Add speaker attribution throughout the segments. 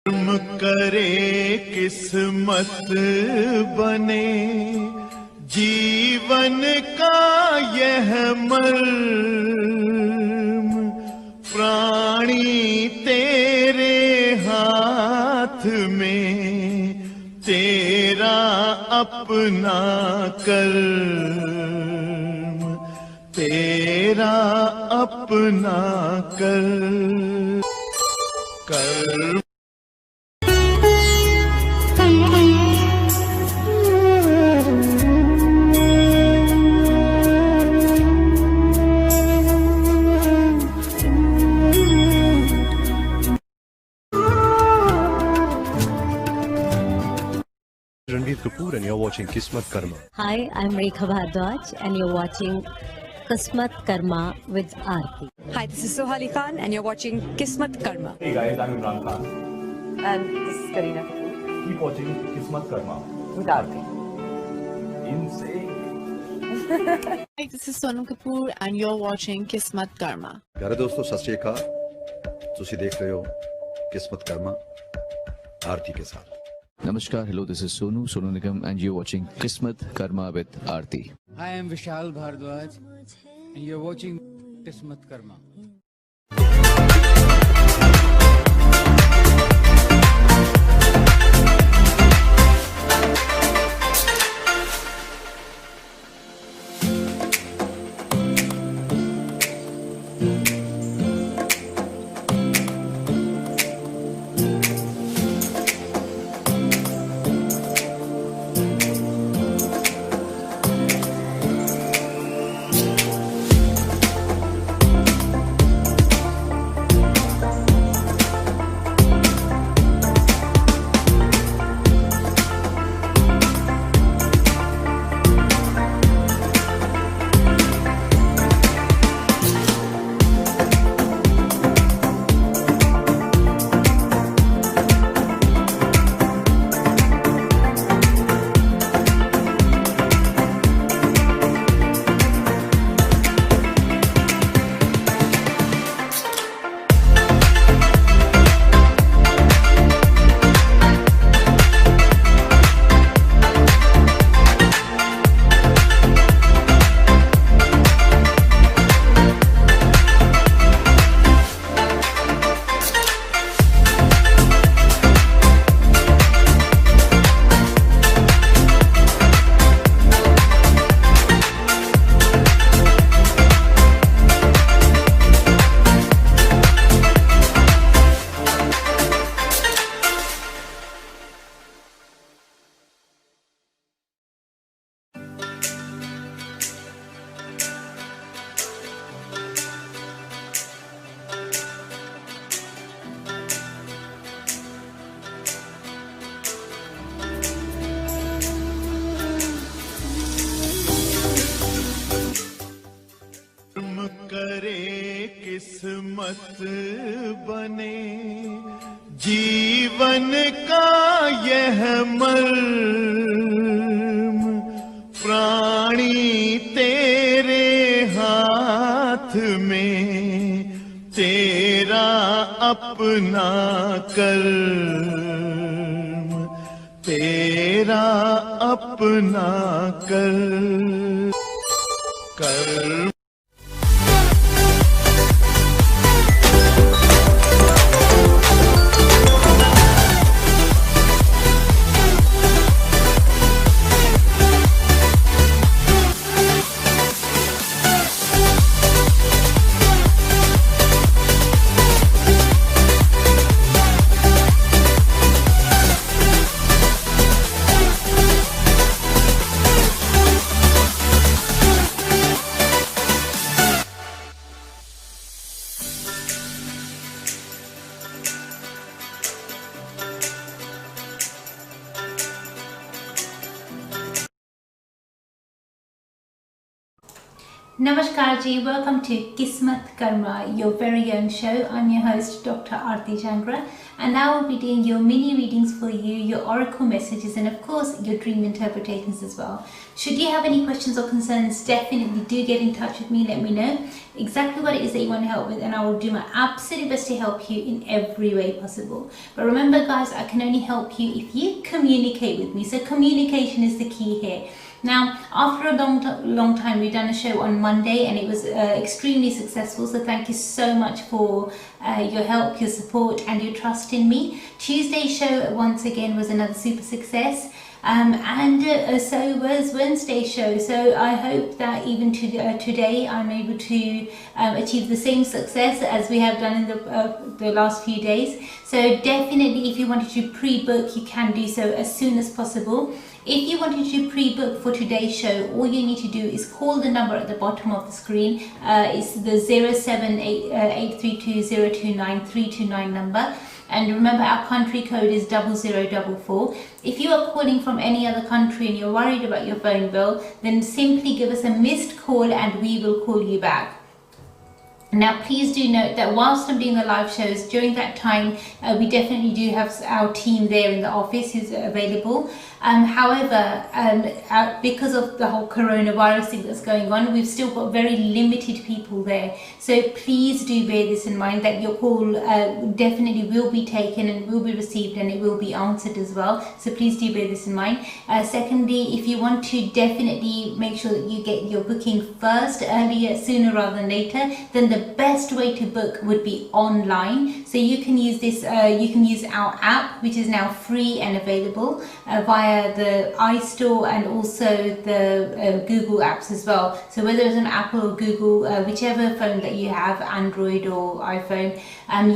Speaker 1: कर्म करे किस्मत बने जीवन का यह मर्म, प्राणी तेरे हाथ में तेरा अपना कर्म, तेरा अपना कर्म।
Speaker 2: Kapoor and you're watching Kismatkarma.
Speaker 3: Hi, I'm Rekha Bhardwaj and you're watching Kismatkarma with Arti.
Speaker 4: Hi, this is Sohali Khan and you're watching Kismatkarma.
Speaker 5: Hey guys, I'm Imran Khan.
Speaker 4: And this is Kareena Kapoor.
Speaker 5: Keep watching Kismatkarma
Speaker 4: With Arti.
Speaker 5: Insane.
Speaker 6: Hi, this is Sonam Kapoor and you're watching Kismatkarma.
Speaker 7: प्यारे दोस्तों सत श्री अकाल ਤੁਸੀਂ देख रहे हो किस्मतकर्मा आरती के साथ।
Speaker 8: Namaskar, hello, this is Sonu Nigam and you're watching Kismat Karma with Arti.
Speaker 9: I am Vishal Bhardwaj and you're watching Kismatkarma.
Speaker 1: किस्मत बने जीवन का यह मर्म, प्राणी तेरे हाथ में तेरा अपना कर्म, तेरा अपना कर्म।
Speaker 10: Namaskar ji, welcome to Kismatkarma, your very own show. I'm your host Dr Arti Jangra, and I will be doing your mini readings for you, your oracle messages, and of course your dream interpretations as well. Should you have any questions or concerns, definitely do get in touch with me. Let me know exactly what it is that you want to help with, and I will do my absolute best to help you in every way possible. But remember guys, I can only help you if you communicate with me. So communication is the key here. Now, after a long time, we've done a show on Monday and it was extremely successful. So thank you so much for your help, your support and your trust in me. Tuesday's show once again was another super success. So was Wednesday's show. So I hope that even today I'm able to achieve the same success as we have done in the last few days. So definitely if you wanted to pre-book, you can do so as soon as possible. If you wanted to pre-book for today's show, all you need to do is call the number at the bottom of the screen. It's the 07832029329 number. And remember, our country code is 0044. If you are calling from any other country and you're worried about your phone bill, then simply give us a missed call and we will call you back. Now please do note that whilst I'm doing the live shows, during that time we definitely do have our team there in the office who's available. However, because of the whole coronavirus thing that's going on, we've still got very limited people there. So please do bear this in mind, that your call definitely will be taken and will be received and it will be answered as well. So please do bear this in mind. Secondly, if you want to definitely make sure that you get your booking first, earlier, sooner rather than later, then the best way to book would be online. So you can use this, you can use our app, which is now free and available via the iStore and also the Google apps as well. So whether it's an Apple or Google, whichever phone that you have, Android or iPhone,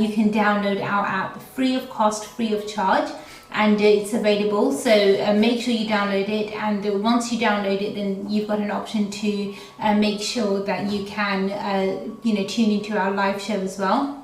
Speaker 10: you can download our app free of cost, free of charge, and it's available. So make sure you download it, and once you download it, then you've got an option to make sure that you can tune into our live show as well.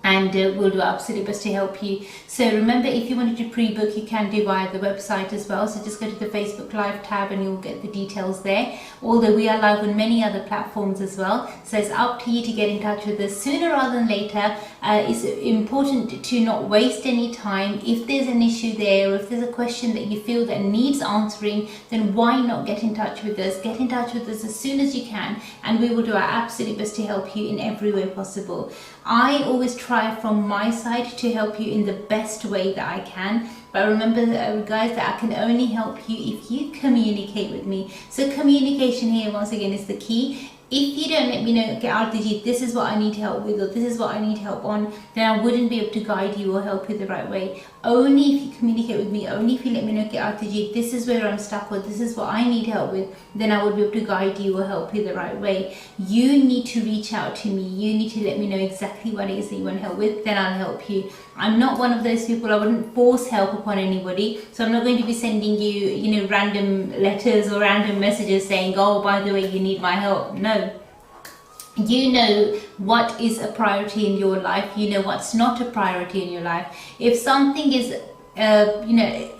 Speaker 10: And we'll do our absolute best to help you. So remember, if you wanted to pre-book, you can do via the website as well. So just go to the Facebook Live tab and you'll get the details there. Although we are live on many other platforms as well. So it's up to you to get in touch with us sooner rather than later. It's important to not waste any time. If there's an issue there, or if there's a question that you feel that needs answering, then why not get in touch with us? Get in touch with us as soon as you can, and we will do our absolute best to help you in every way possible. I always try from my side to help you in the best way that I can. But remember guys, that I can only help you if you communicate with me. So communication here once again is the key. If you don't let me know, okay, Arti, this is what I need help with, or this is what I need help on, then I wouldn't be able to guide you or help you the right way. Only if you communicate with me, only if you let me know, okay, Arti, this is where I'm stuck, or this is what I need help with, then I would be able to guide you or help you the right way. You need to reach out to me. You need to let me know exactly what it is that you want help with, then I'll help you. I'm not one of those people, I wouldn't force help upon anybody. So I'm not going to be sending you, random letters or random messages saying, oh, by the way, you need my help. No. You know what is a priority in your life. You know what's not a priority in your life. If something is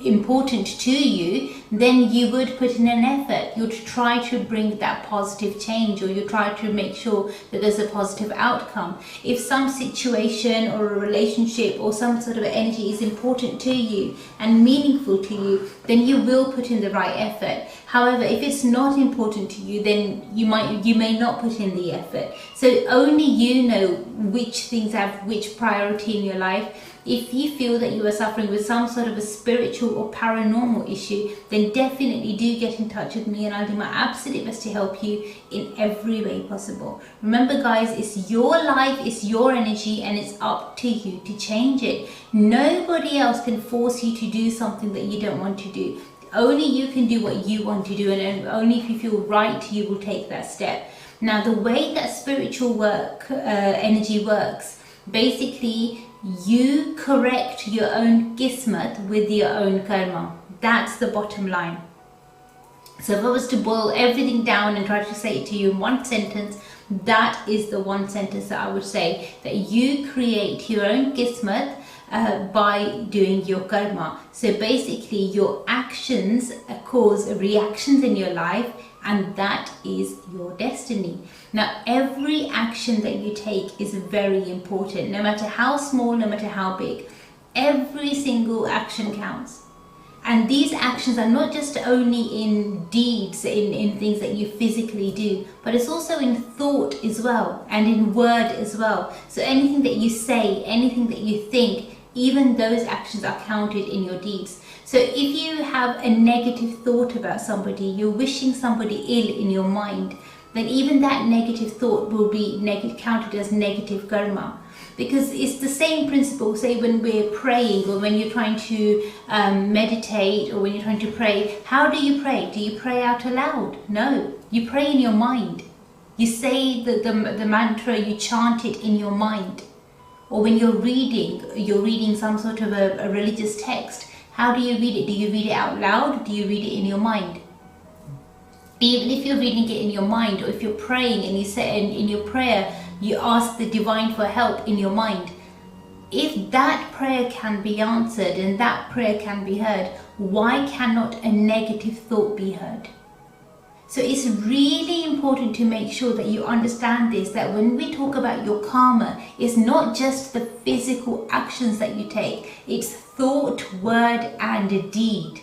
Speaker 10: important to you, then you would put in an effort. You'd try to bring that positive change, or you try to make sure that there's a positive outcome. If some situation or a relationship or some sort of energy is important to you and meaningful to you, then you will put in the right effort. However, if it's not important to you, then you may not put in the effort. So only you know which things have which priority in your life. If you feel that you are suffering with some sort of a spiritual or paranormal issue, then definitely do get in touch with me, and I'll do my absolute best to help you in every way possible. Remember guys, it's your life, it's your energy, and it's up to you to change it. Nobody else can force you to do something that you don't want to do. Only you can do what you want to do, and only if you feel right, you will take that step. Now, the way that spiritual work, energy works, basically, you correct your own kismat with your own karma. That's the bottom line. So if I was to boil everything down and try to say it to you in one sentence, that is the one sentence that I would say, that you create your own kismat by doing your karma. So basically your actions cause reactions in your life, and that is your destiny. Now, every action that you take is very important, no matter how small, no matter how big. Every single action counts. And these actions are not just only in deeds, in things that you physically do, but it's also in thought as well, and in word as well. So anything that you say, anything that you think, even those actions are counted in your deeds. So if you have a negative thought about somebody, you're wishing somebody ill in your mind, then even that negative thought will be counted as negative karma. Because it's the same principle, say when we're praying, or when you're trying to meditate, or when you're trying to pray. How do you pray? Do you pray out aloud? No, you pray in your mind. You say the mantra, you chant it in your mind. Or when you're reading some sort of a religious text. How do you read it? Do you read it out loud? Or do you read it in your mind? Even if you're reading it in your mind, or if you're praying and you say in your prayer, you ask the divine for help in your mind. If that prayer can be answered and that prayer can be heard, why cannot a negative thought be heard? So it's really important to make sure that you understand this, that when we talk about your karma, it's not just the physical actions that you take, it's thought, word and deed.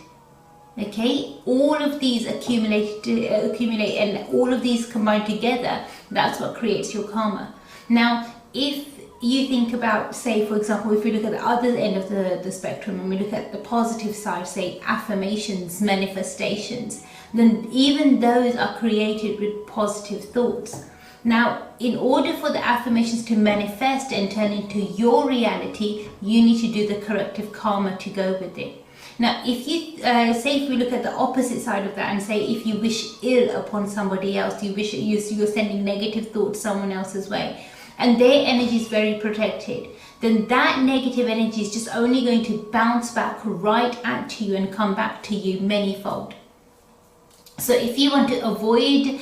Speaker 10: Okay, all of these accumulate and all of these combined together, that's what creates your karma. Now, if you think about, say for example, if we look at the other end of the spectrum and we look at the positive side, say affirmations, manifestations, then even those are created with positive thoughts. Now, in order for the affirmations to manifest and turn into your reality, you need to do the corrective karma to go with it. Now, if you say, if we look at the opposite side of that and say, if you wish ill upon somebody else, you're sending negative thoughts someone else's way, and their energy is very protected, then that negative energy is just only going to bounce back right at you and come back to you manyfold. So if you want to avoid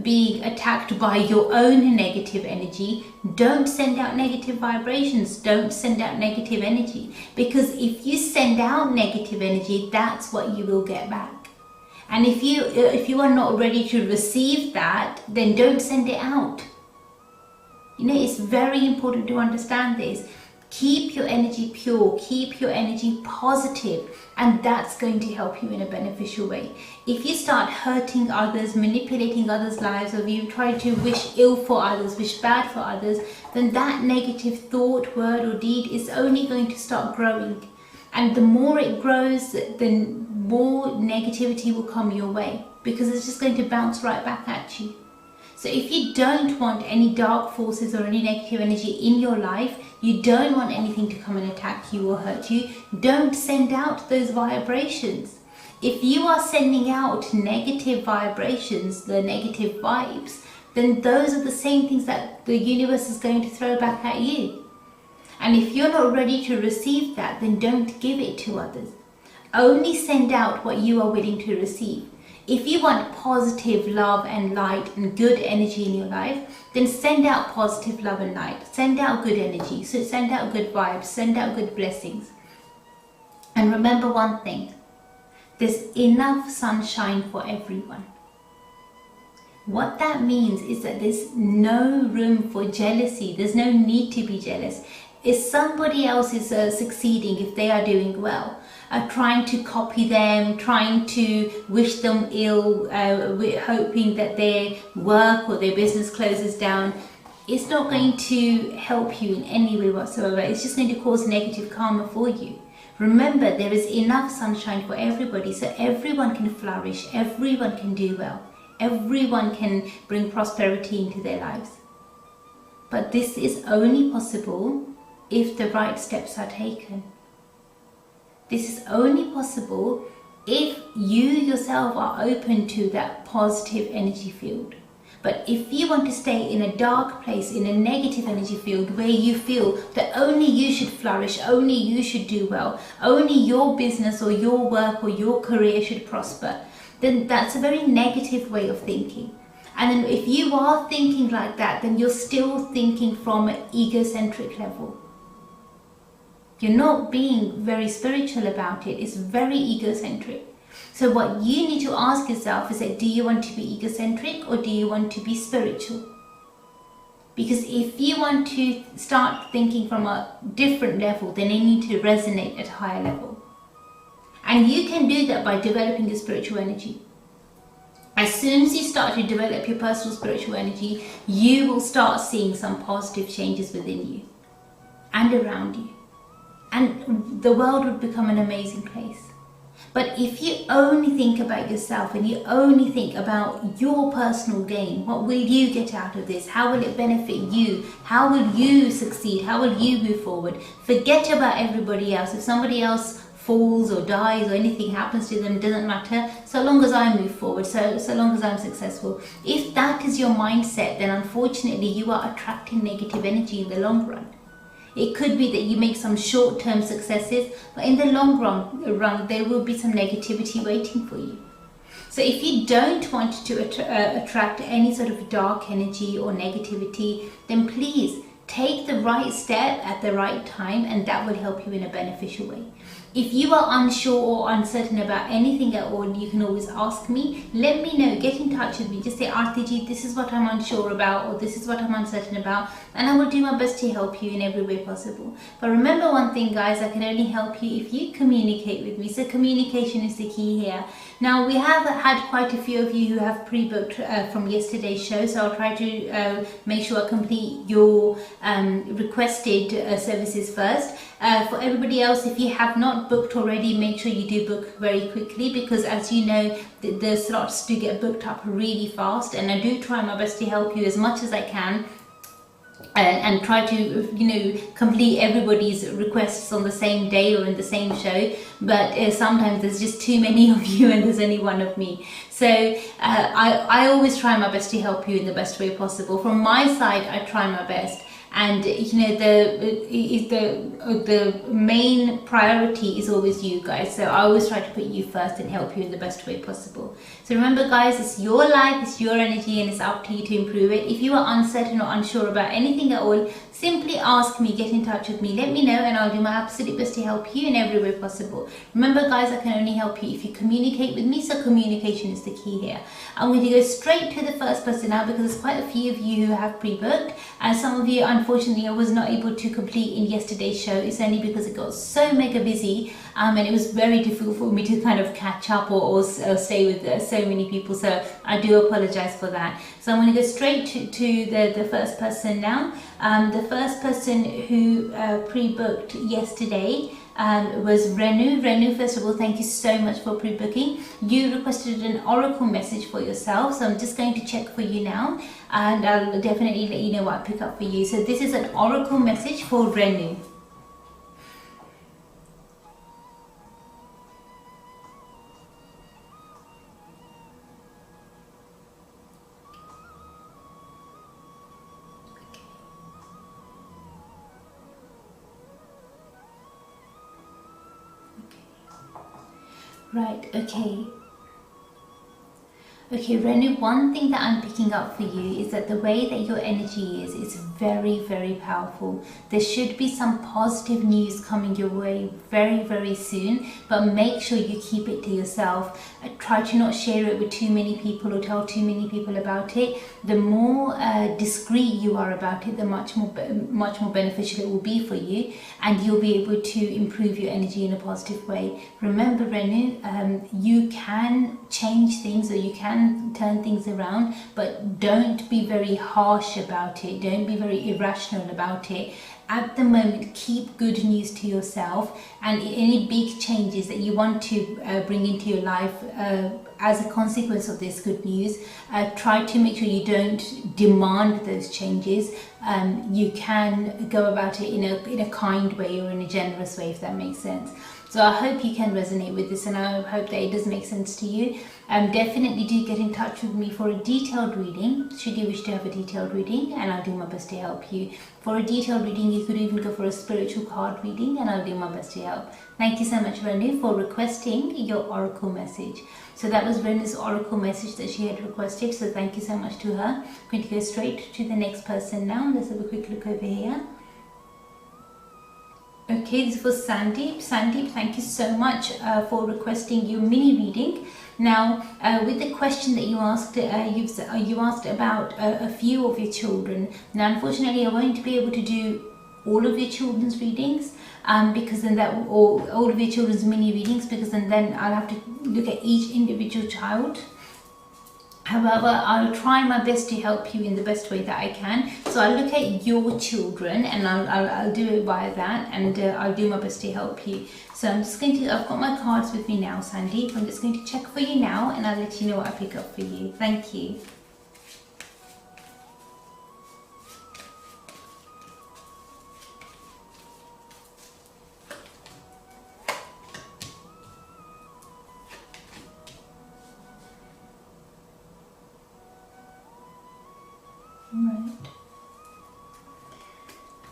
Speaker 10: being attacked by your own negative energy, don't send out negative vibrations, don't send out negative energy, because if you send out negative energy, that's what you will get back. And if you are not ready to receive that, then don't send it out. You know, it's very important to understand this. Keep your energy pure, keep your energy positive, and that's going to help you in a beneficial way. If you start hurting others, manipulating others' lives, or you try to wish ill for others, wish bad for others, then that negative thought, word or deed is only going to start growing. And the more it grows, the more negativity will come your way, because it's just going to bounce right back at you. So if you don't want any dark forces or any negative energy in your life, you don't want anything to come and attack you or hurt you, don't send out those vibrations. If you are sending out negative vibrations, the negative vibes, then those are the same things that the universe is going to throw back at you. And if you're not ready to receive that, then don't give it to others. Only send out what you are willing to receive. If you want positive love and light and good energy in your life, then send out positive love and light. Send out good energy. So send out good vibes. Send out good blessings. And remember one thing. There's enough sunshine for everyone. What that means is that there's no room for jealousy. There's no need to be jealous. If somebody else is succeeding, if they are doing well, trying to copy them, trying to wish them ill, hoping that their work or their business closes down, it's not going to help you in any way whatsoever. It's just going to cause negative karma for you. Remember, there is enough sunshine for everybody, so everyone can flourish, everyone can do well, everyone can bring prosperity into their lives. But this is only possible if the right steps are taken. This is only possible if you yourself are open to that positive energy field. But if you want to stay in a dark place, in a negative energy field where you feel that only you should flourish, only you should do well, only your business or your work or your career should prosper, then that's a very negative way of thinking. And then if you are thinking like that, then you're still thinking from an egocentric level. You're not being very spiritual about it. It's very egocentric. So what you need to ask yourself is that, do you want to be egocentric or do you want to be spiritual? Because if you want to start thinking from a different level, then you need to resonate at a higher level. And you can do that by developing your spiritual energy. As soon as you start to develop your personal spiritual energy, you will start seeing some positive changes within you and around you. And the world would become an amazing place. But if you only think about yourself and you only think about your personal gain, what will you get out of this? How will it benefit you? How will you succeed? How will you move forward? Forget about everybody else. If somebody else falls or dies or anything happens to them, doesn't matter, so long as I move forward, so long as I'm successful. If that is your mindset, then unfortunately you are attracting negative energy in the long run. It could be that you make some short-term successes, but in the long run there will be some negativity waiting for you. So if you don't want to attract any sort of dark energy or negativity, then please take the right step at the right time, and that will help you in a beneficial way. If you are unsure or uncertain about anything at all, you can always ask me. Let me know, get in touch with me. Just say, Arti ji, this is what I'm unsure about, or this is what I'm uncertain about, and I will do my best to help you in every way possible. But remember one thing, guys, I can only help you if you communicate with me. So communication is the key here. Now, we have had quite a few of you who have pre-booked from yesterday's show, so I'll try to make sure I complete your requested services first. For everybody else, if you have not booked already, make sure you do book very quickly, because as you know, the slots do get booked up really fast, and I do try my best to help you as much as I can. And try to, complete everybody's requests on the same day or in the same show, but sometimes there's just too many of you and there's only one of me. So I always try my best to help you in the best way possible. From my side, I try my best. And the main priority is always you guys, so I always try to put you first and help you in the best way possible. So remember, guys, it's your life, it's your energy, and it's up to you to improve it. If you are uncertain or unsure about anything at all, simply ask me, get in touch with me, let me know, and I'll do my absolute best to help you in every way possible. Remember, guys, I can only help you if you communicate with me, so communication is the key here. I'm going to go straight to the first person now, because there's quite a few of you who have pre-booked, and some of you, unfortunately, I was not able to complete in yesterday's show. It's only because it got so mega busy, and it was very difficult for me to kind of catch up or stay with so many people, so I do apologize for that. So I'm going to go straight to the first person now. The first person who pre-booked yesterday was Renu. Renu, first of all, thank you so much for pre-booking. You requested an oracle message for yourself, so I'm just going to check for you now, and I'll definitely let you know what I pick up for you. So this is an oracle message for Renu. Right, okay. Okay, Renu, one thing that I'm picking up for you is that the way that your energy is very, very powerful. There should be some positive news coming your way very, very soon, but make sure you keep it to yourself. Try to not share it with too many people or tell too many people about it. The more discreet you are about it, the much more beneficial it will be for you, and you'll be able to improve your energy in a positive way. Remember, Renu, you can change things, or you can turn things around, but don't be very harsh about it. Don't be very irrational about it. At the moment, keep good news to yourself, and any big changes that you want to bring into your life as a consequence of this good news, try to make sure you don't demand those changes. You can go about it in a kind way or in a generous way, if that makes sense. So I hope you can resonate with this, and I hope that it does make sense to you. Definitely do get in touch with me for a detailed reading, should you wish to have a detailed reading, and I'll do my best to help you. For a detailed reading, you could even go for a spiritual card reading, and I'll do my best to help. Thank you so much, Renu, for requesting your oracle message. So that was Renu's oracle message that she had requested, so thank you so much to her. I'm going to go straight to the next person now. Let's have a quick look over here. Okay, this was Sandeep. Sandeep, thank you so much for requesting your mini reading. Now, with the question that you asked, you asked about a few of your children. Now, unfortunately, I won't be able to do all of your children's readings because then that or all of your children's mini readings, because then I'll have to look at each individual child. However, I'll try my best to help you in the best way that I can. So I'll look at your children and I'll do it via that, and I'll do my best to help you. So I'm just going to, I've got my cards with me now, Sandeep. I'm just going to check for you now and I'll let you know what I pick up for you. Thank you. Right.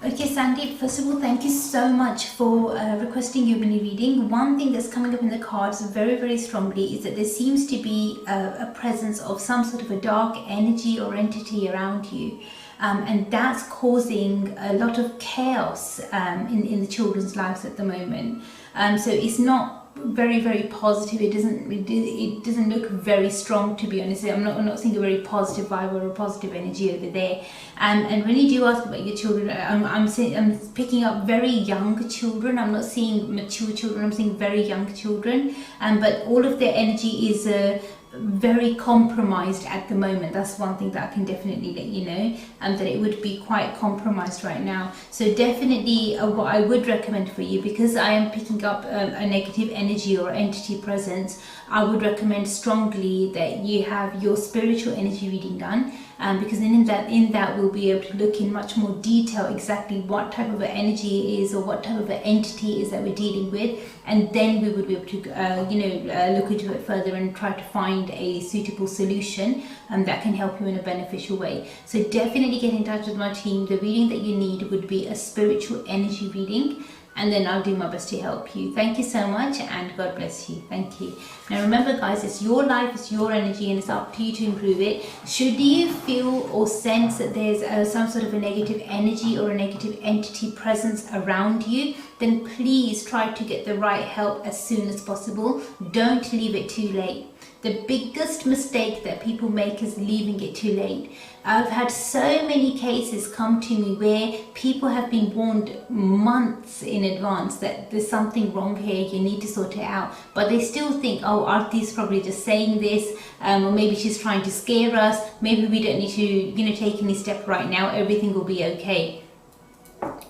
Speaker 10: Okay, Sandeep, first of all, thank you so much for requesting your mini reading. One thing that's coming up in the cards very, very strongly is that there seems to be a presence of some sort of a dark energy or entity around you. And that's causing a lot of chaos in the children's lives at the moment. So it's not very, very positive. It doesn't look very strong, to be honest. I'm not seeing a very positive vibe or a positive energy over there. And when you do ask about your children, I'm picking up very young children. I'm not seeing mature children. I'm seeing very young children. But all of their energy is very compromised at the moment. That's one thing that I can definitely let you know, that it would be quite compromised right now. So definitely what I would recommend for you, because I am picking up a negative energy or entity presence, I would recommend strongly that you have your spiritual energy reading done, because in that we'll be able to look in much more detail exactly what type of an energy it is or what type of an entity it is that we're dealing with, and then we would be able to look into it further and try to find a suitable solution that can help you in a beneficial way. So definitely get in touch with my team. The reading that you need would be a spiritual energy reading, and then I'll do my best to help you. Thank you so much, and God bless you. Thank you. Now remember, guys, it's your life, it's your energy, and it's up to you to improve it. Should you feel or sense that there's some sort of a negative energy or a negative entity presence around you, then please try to get the right help as soon as possible. Don't leave it too late. The biggest mistake that people make is leaving it too late. I've had so many cases come to me where people have been warned months in advance that there's something wrong here, you need to sort it out, but they still think, oh, Arti's probably just saying this, or maybe she's trying to scare us, maybe we don't need to take any step right now, everything will be okay.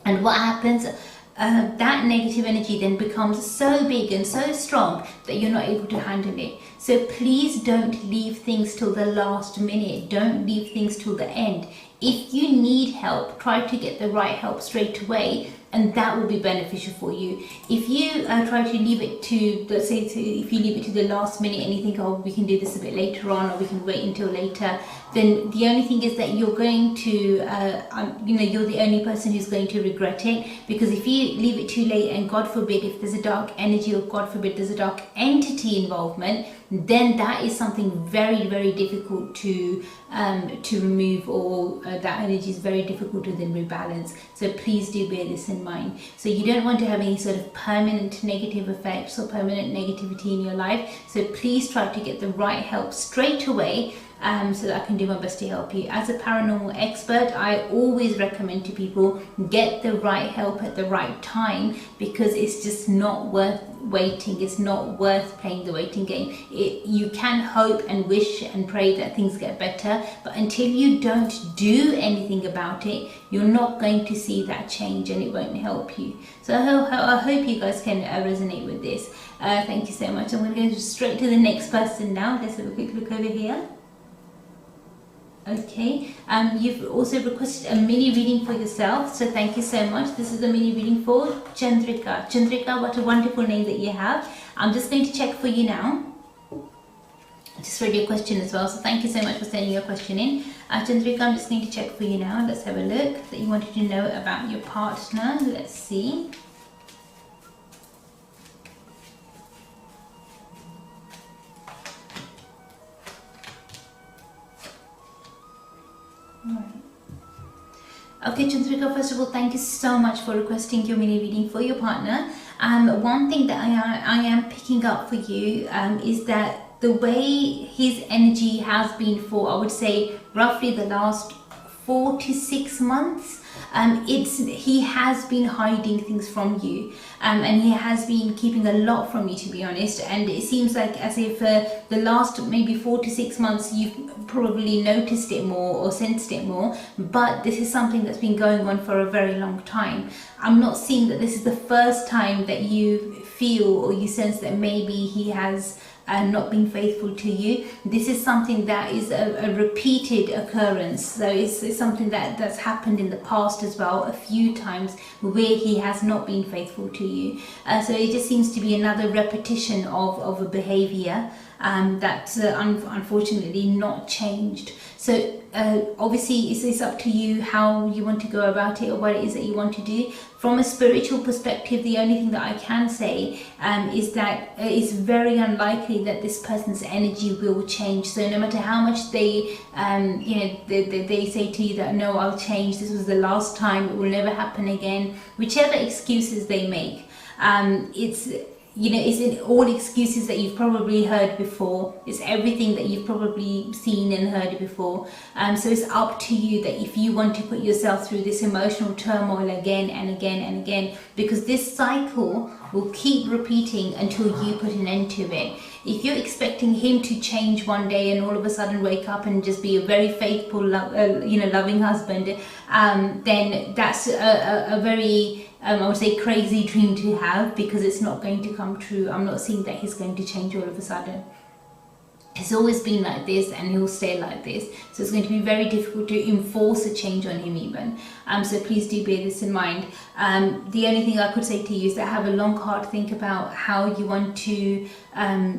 Speaker 10: And what happens? That negative energy then becomes so big and so strong that you're not able to handle it. So please don't leave things till the last minute. Don't leave things till the end. If you need help, try to get the right help straight away, and that will be beneficial for you. If you try to leave it to, let's say, if you leave it to the last minute and you think, oh, we can do this a bit later on, or we can wait until later, then the only thing is that you're going to, you're the only person who's going to regret it. Because if you leave it too late, and God forbid, if there's a dark energy, or God forbid, there's a dark entity involvement, then that is something very, very difficult to remove, or that energy is very difficult to then rebalance. So please do bear this in mind. So you don't want to have any sort of permanent negative effects or permanent negativity in your life. So please try to get the right help straight away, so that I can do my best to help you. As a paranormal expert, I always recommend to people, get the right help at the right time, because it's just not worth waiting. It's not worth playing the waiting game. You can hope and wish and pray that things get better, but until you don't do anything about it, you're not going to see that change, and it won't help you. So I hope you guys can resonate with this. Thank you so much. I'm going to go straight to the next person now. Let's have a quick look over here. Okay, you've also requested a mini reading for yourself, so thank you so much. This is the mini reading for Chandrika. Chandrika, what a wonderful name that you have. I'm just going to check for you now. Just read your question as well, so thank you so much for sending your question in. Chandrika, I'm just going to check for you now. Let's have a look. That you wanted to know about your partner. Let's see. Okay, Chandrika, first of all, thank you so much for requesting your mini reading for your partner. One thing that I am picking up for you is that the way his energy has been for, I would say, roughly the last 4 to 6 months, he has been hiding things from you, and he has been keeping a lot from you, to be honest. And it seems like as if the last maybe 4 to 6 months you've probably noticed it more or sensed it more, but this is something that's been going on for a very long time. I'm not seeing that this is the first time that you feel or you sense that maybe he has not being faithful to you. This is something that is a repeated occurrence, so it's something that's happened in the past as well, a few times where he has not been faithful to you. So it just seems to be another repetition of a behavior that's unfortunately not changed. So obviously it's up to you how you want to go about it or what it is that you want to do. From a spiritual perspective, the only thing that I can say is that it's very unlikely that this person's energy will change. So no matter how much they they say to you that no, I'll change, this was the last time, it will never happen again, whichever excuses they make, it's all excuses that you've probably heard before. It's everything that you've probably seen and heard before. So it's up to you that if you want to put yourself through this emotional turmoil again and again and again, because this cycle will keep repeating until you put an end to it. If you're expecting him to change one day and all of a sudden wake up and just be a very faithful, loving husband, then that's a very I would say crazy dream to have, because it's not going to come true. I'm not seeing that he's going to change all of a sudden. He's always been like this and he'll stay like this, so it's going to be very difficult to enforce a change on him even. So please do bear this in mind. The only thing I could say to you is that have a long hard think about how you want to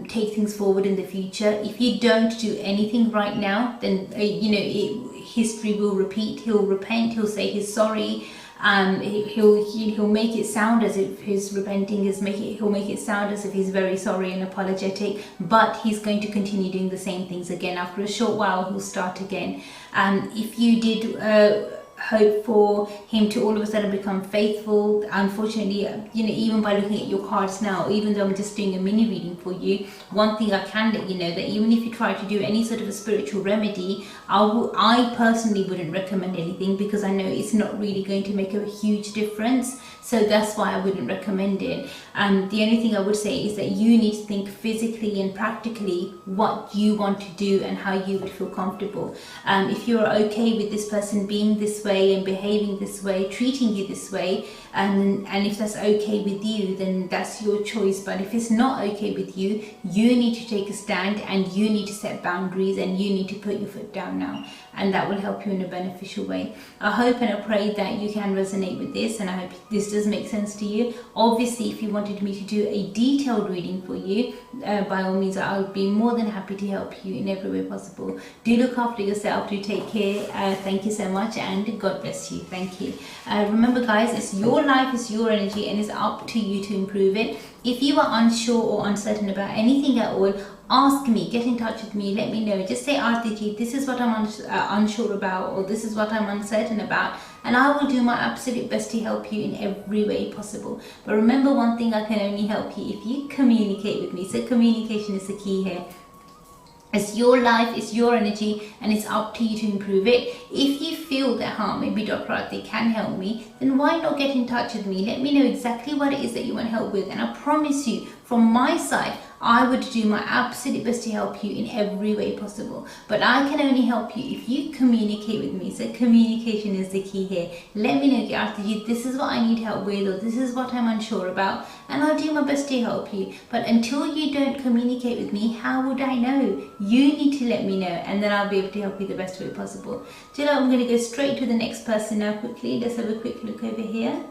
Speaker 10: take things forward in the future. If you don't do anything right now, then history will repeat. He'll repent, he'll say he's sorry. He'll make it sound as if his repenting he'll make it sound as if he's very sorry and apologetic, but he's going to continue doing the same things again. After a short while, he'll start again. If you did hope for him to all of a sudden become faithful, unfortunately, even by looking at your cards now, even though I'm just doing a mini reading for you, one thing I can let you know, that even if you try to do any sort of a spiritual remedy, I personally wouldn't recommend anything, because I know it's not really going to make a huge difference. So that's why I wouldn't recommend it. The only thing I would say is that you need to think physically and practically what you want to do and how you would feel comfortable. If you're okay with this person being this way and behaving this way, treating you this way, and if that's okay with you, then that's your choice. But if it's not okay with you, you need to take a stand and you need to set boundaries and you need to put your foot down now, and that will help you in a beneficial way. I hope and I pray that you can resonate with this, and I hope this does make sense to you. Obviously, if you wanted me to do a detailed reading for you, by all means, I would be more than happy to help you in every way possible. Do look after yourself, do take care. Thank you so much, and God bless you. Thank you. Remember guys, it's your life, it's your energy, and it's up to you to improve it. If you are unsure or uncertain about anything at all, ask me, get in touch with me, let me know. Just say, Arti ji, this is what I'm unsure about, or this is what I'm uncertain about, and I will do my absolute best to help you in every way possible. But remember one thing, I can only help you if you communicate with me. So communication is the key here. It's your life, it's your energy, and it's up to you to improve it. If you feel that, maybe Dr. Arti can help me, then why not get in touch with me? Let me know exactly what it is that you want help with, and I promise you, from my side, I would do my absolute best to help you in every way possible. But I can only help you if you communicate with me. So communication is the key here. Let me know, Arti, this is what I need help with, or this is what I'm unsure about, and I'll do my best to help you. But until you don't communicate with me, how would I know? You need to let me know, and then I'll be able to help you the best way possible. Do you know, I'm going to go straight to the next person now quickly. Let's have a quick look over here.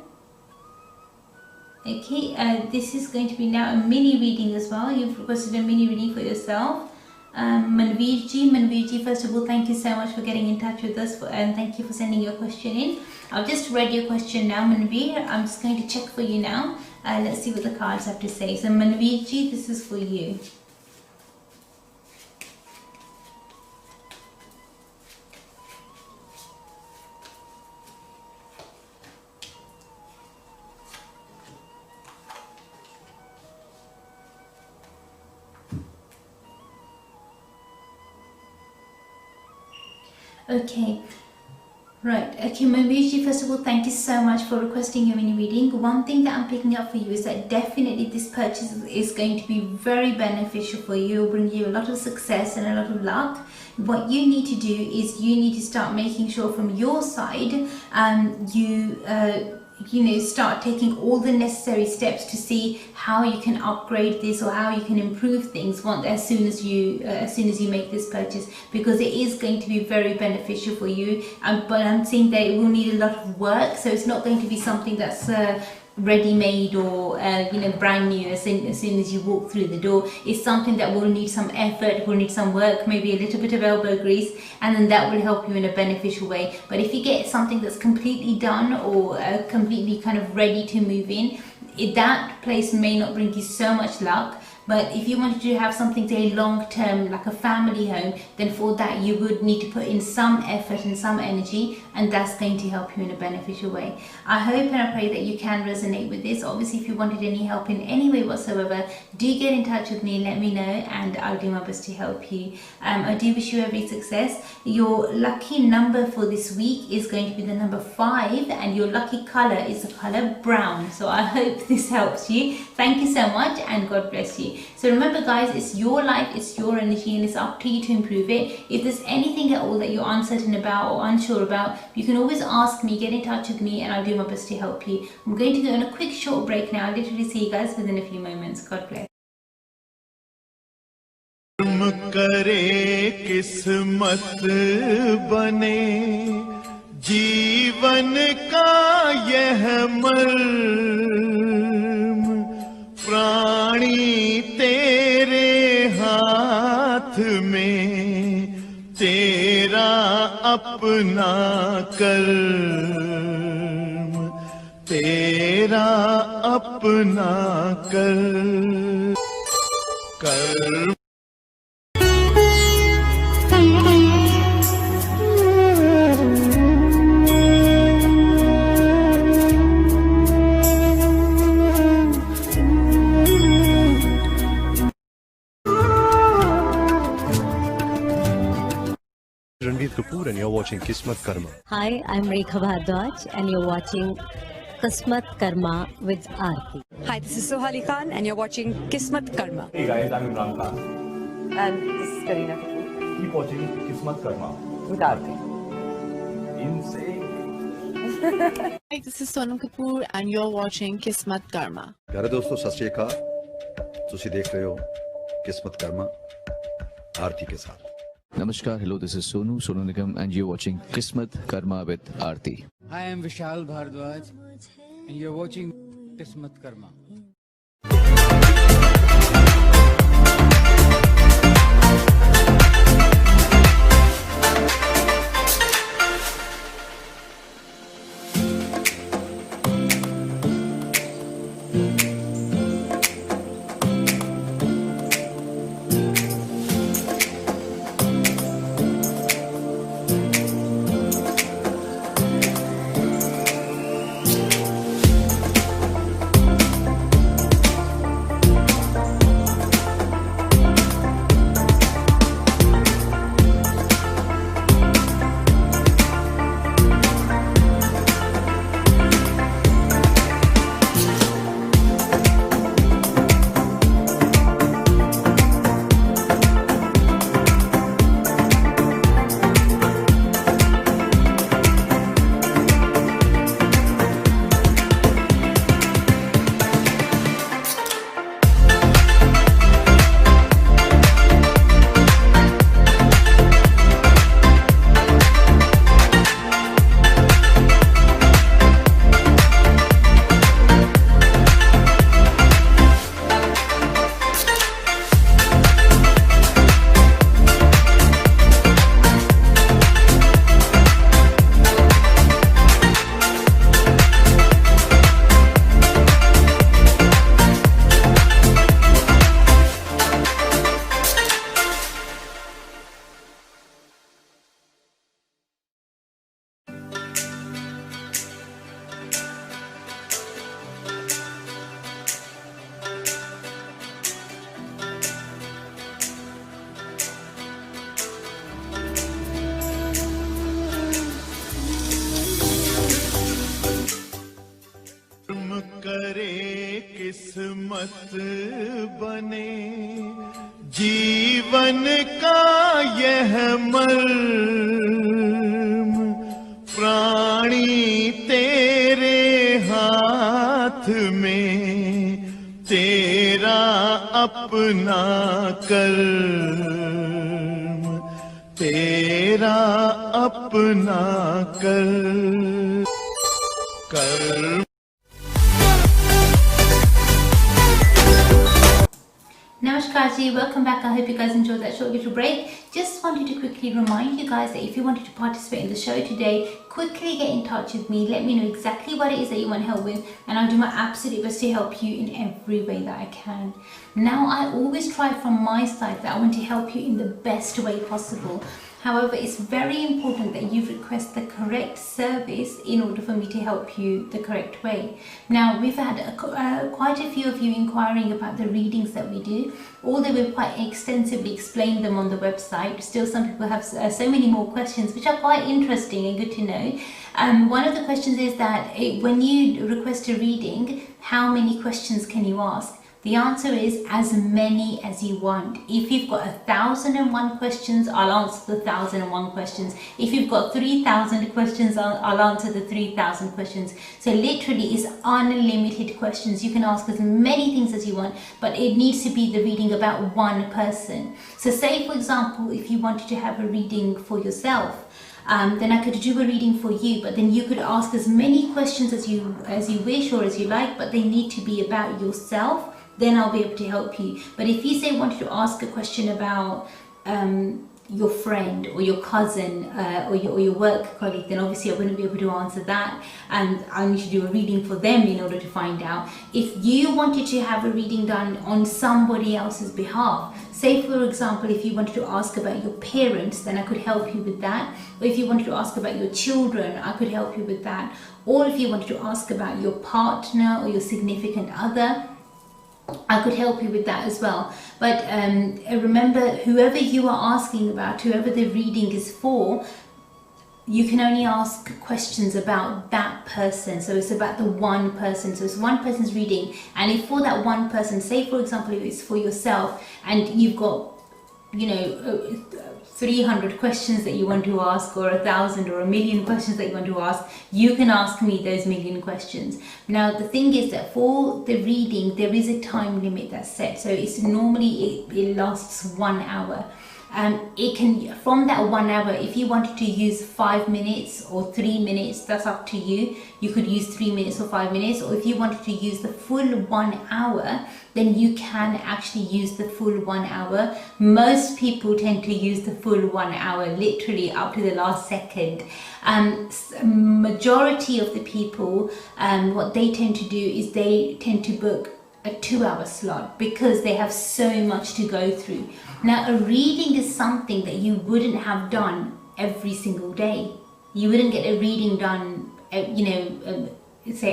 Speaker 10: Okay, this is going to be now a mini reading as well. You've requested a mini reading for yourself. Manveer ji, first of all, thank you so much for getting in touch with us, and thank you for sending your question in. I've just read your question now, Manveer. I'm just going to check for you now. Let's see what the cards have to say. So Manveer ji, this is for you. Okay. Right, okay, Mamuji, first of all, thank you so much for requesting your mini reading. One thing that I'm picking up for you is that definitely this purchase is going to be very beneficial for you. It will bring you a lot of success and a lot of luck. What you need to do is you need to start making sure from your side you start taking all the necessary steps to see how you can upgrade this or how you can improve things as soon as you make this purchase, because it is going to be very beneficial for you. But I'm saying that it will need a lot of work, so it's not going to be something that's ready-made or brand new as soon as you walk through the door. It's something that will need some effort, will need some work, maybe a little bit of elbow grease, and then that will help you in a beneficial way. But if you get something that's completely done or completely kind of ready to move in, that place may not bring you so much luck. But if you wanted to have something, say, long-term, like a family home, then for that you would need to put in some effort and some energy, and that's going to help you in a beneficial way. I hope and I pray that you can resonate with this. Obviously, if you wanted any help in any way whatsoever, do get in touch with me, let me know, and I'll do my best to help you. I do wish you every success. Your lucky number for this week is going to be the number 5, and your lucky color is the color brown. So I hope this helps you. Thank you so much, and God bless you. So remember, guys, it's your life, it's your energy, and it's up to you to improve it. If there's anything at all that you're uncertain about or unsure about, you can always ask me, get in touch with me, and I'll do my best to help you. I'm going to go on a quick short break now. I'll literally see you guys within a few moments. God bless.
Speaker 1: करे किस्मत बने जीवन का यह मर्म, प्राणी तेरे हाथ में, तेरा अपना कर्म, तेरा अपना कर्म।
Speaker 2: And you're watching Kismatkarma.
Speaker 3: Hi, I'm Rekha Bhardwaj, and you're watching Kismatkarma with Arti.
Speaker 4: Hi, this is Sohali Khan, and you're watching Kismatkarma.
Speaker 5: Hey guys, I'm Imran Khan.
Speaker 4: And this is Kareena Kapoor
Speaker 5: Keep watching Kismatkarma.
Speaker 4: with Arti.
Speaker 5: Insane.
Speaker 6: Hi, this is Sonam Kapoor, and you're watching Kismatkarma.
Speaker 7: प्यारे दोस्तों, सत श्री अकाल। तुसी देख रहे हो किस्मत कर्मा आरती के साथ।
Speaker 8: Namaskar, hello, this is Sonu Nigam, and you're watching Kismat Karma with Arti.
Speaker 9: Hi, I'm Vishal Bhardwaj, and you're watching Kismatkarma.
Speaker 1: किस्मत बने जीवन का यह मर्म प्राणी तेरे हाथ में तेरा अपना कर्म तेरा अपना कर्म
Speaker 10: Namaskar ji, welcome back. I hope you guys enjoyed that short little break. Just wanted to quickly remind you guys that if you wanted to participate in the show today, quickly get in touch with me. Let me know exactly what it is that you want help with, and I'll do my absolute best to help you in every way that I can. Now, I always try from my side that I want to help you in the best way possible. However, it's very important that you request the correct service in order for me to help you the correct way. Now, we've had quite a few of you inquiring about the readings that we do. Although we've quite extensively explained them on the website, still some people have so many more questions, which are quite interesting and good to know. One of the questions is that when you request a reading, how many questions can you ask? The answer is as many as you want. If you've got 1,001 questions, I'll answer the 1,001 questions. If you've got 3,000 questions, I'll answer the 3,000 questions. So literally it's unlimited questions. You can ask as many things as you want, but it needs to be the reading about one person. So say, for example, if you wanted to have a reading for yourself, then I could do a reading for you, but then you could ask as many questions as you wish or as you like, but they need to be about yourself. Then I'll be able to help you. But if you say wanted to ask a question about your friend or your cousin or your work colleague, then obviously I wouldn't be able to answer that, and I need to do a reading for them in order to find out. If you wanted to have a reading done on somebody else's behalf, say for example, if you wanted to ask about your parents, then I could help you with that. Or if you wanted to ask about your children, I could help you with that. Or if you wanted to ask about your partner or your significant other, I could help you with that as well. But remember, whoever you are asking about, whoever the reading is for, you can only ask questions about that person. So it's about the one person. So it's one person's reading. And if for that one person, say for example, if it's for yourself and you've got, 300 questions that you want to ask, or 1,000 or 1,000,000 questions that you want to ask, you can ask me those 1,000,000 questions. Now the thing is that for the reading there is a time limit that's set, so it's normally it lasts 1 hour. It can, from that 1 hour, if you wanted to use 5 minutes or 3 minutes, that's up to you. You could use 3 minutes or 5 minutes, or if you wanted to use the full 1 hour, then you can actually use the full 1 hour. Most people tend to use the full 1 hour, literally up to the last second. Majority of the people, what they tend to do is they tend to book a 2-hour slot because they have so much to go through. Now a reading is something that you wouldn't have done every single day. You wouldn't get a reading done, say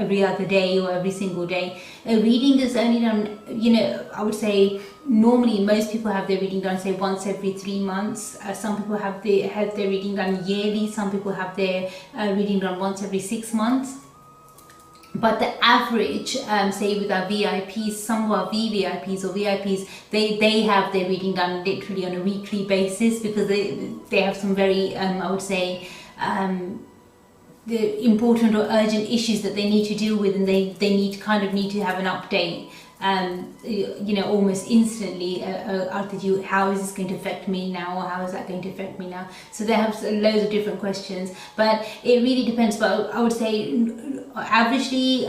Speaker 10: every other day or every single day. A reading is only done, I would say normally most people have their reading done say once every 3 months. Some people have their reading done yearly. Some people have their reading done once every 6 months. But the average, say with our VIPs, some of our VVIPs or VIPs, they have their reading done literally on a weekly basis because they have some very, I would say, the important or urgent issues that they need to deal with, and they need to have an update. Almost instantly, how is this going to affect me now, or how is that going to affect me now? So they have loads of different questions, but it really depends. But I would say averagely,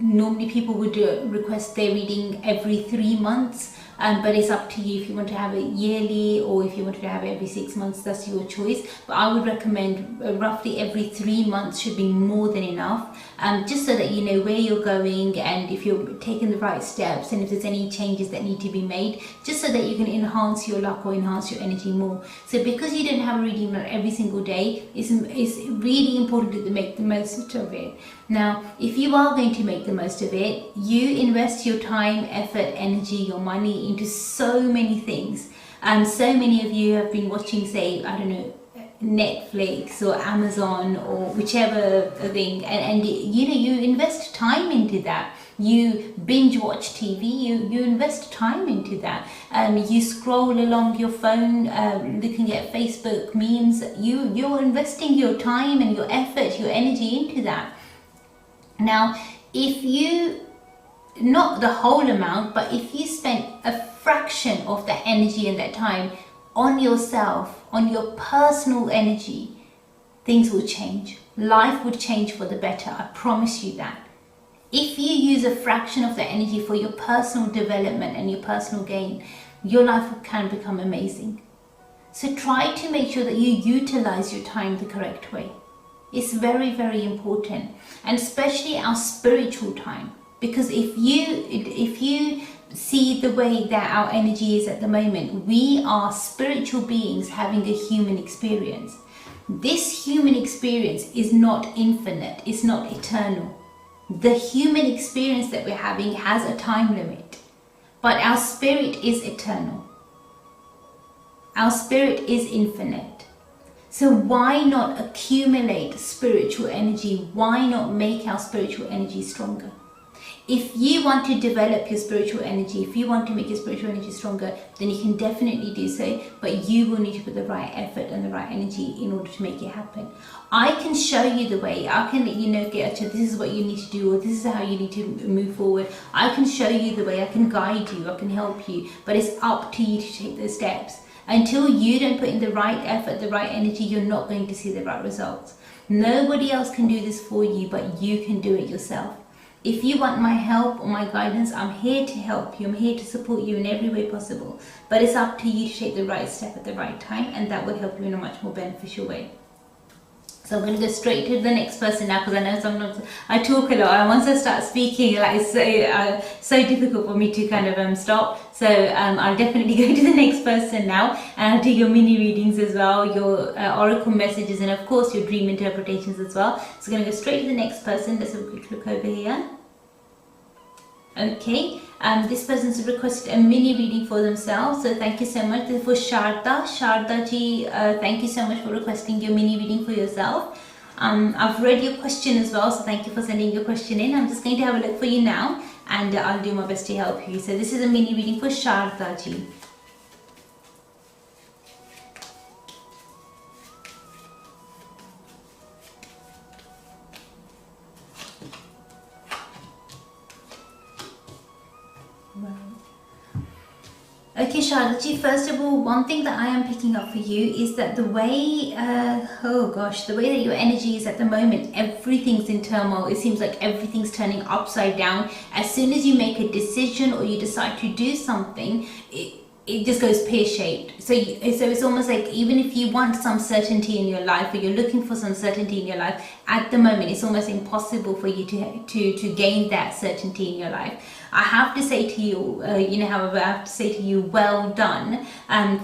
Speaker 10: normally people would request their reading every 3 months. But it's up to you if you want to have it yearly or if you want to have it every 6 months. That's your choice. But I would recommend roughly every 3 months should be more than enough, just so that you know where you're going and if you're taking the right steps and if there's any changes that need to be made, just so that you can enhance your luck or enhance your energy more. So because you don't have a reading every single day, it's really important to make the most of it. Now, if you are going to make the most of it, you invest your time, effort, energy, your money into so many things. So many of you have been watching, say, I don't know, Netflix or Amazon or whichever thing, and you know, you invest time into that. You binge watch TV, you invest time into that. You scroll along your phone looking at Facebook memes. You're investing your time and your effort, your energy into that. Now, if you, not the whole amount, but if you spent a fraction of that energy and that time on yourself, on your personal energy, things will change. Life would change for the better, I promise you that. If you use a fraction of that energy for your personal development and your personal gain, your life can become amazing. So try to make sure that you utilize your time the correct way. It's very, very important, and especially our spiritual time. Because if you see the way that our energy is at the moment, we are spiritual beings having a human experience. This human experience is not infinite, it's not eternal. The human experience that we're having has a time limit, but our spirit is eternal. Our spirit is infinite. So why not accumulate spiritual energy? Why not make our spiritual energy stronger? If you want to develop your spiritual energy, if you want to make your spiritual energy stronger, then you can definitely do so, but you will need to put the right effort and the right energy in order to make it happen. I can show you the way. I can let you know, this is what you need to do, or this is how you need to move forward. I can show you the way, I can guide you, I can help you, but it's up to you to take those steps. Until you don't put in the right effort, the right energy, you're not going to see the right results. Nobody else can do this for you, but you can do it yourself. If you want my help or my guidance, I'm here to help you. I'm here to support you in every way possible. But it's up to you to take the right step at the right time, and that will help you in a much more beneficial way. So I'm going to go straight to the next person now, because I know sometimes I talk a lot, and once I start speaking, like, it's so difficult for me to kind of stop. So I'll definitely go to the next person now, and I'll do your mini readings as well, your oracle messages, and of course your dream interpretations as well. So I'm going to go straight to the next person. Let's have a quick look over here. Okay, this person's requested a mini reading for themselves, so thank you so much. This is for Sharda ji, thank you so much for requesting your mini reading for yourself. I've read your question as well, so thank you for sending your question in. I'm just going to have a look for you now, and I'll do my best to help you. So this is a mini reading for Sharda ji. Okay, Shardaji, first of all, one thing that I am picking up for you is that the way, the way that your energy is at the moment, everything's in turmoil. It seems like everything's turning upside down. As soon as you make a decision or you decide to do something, it just goes pear-shaped. So it's almost like, even if you want some certainty in your life, or you're looking for some certainty in your life, at the moment it's almost impossible for you to gain that certainty in your life. I have to say to you, however, I have to say to you, well done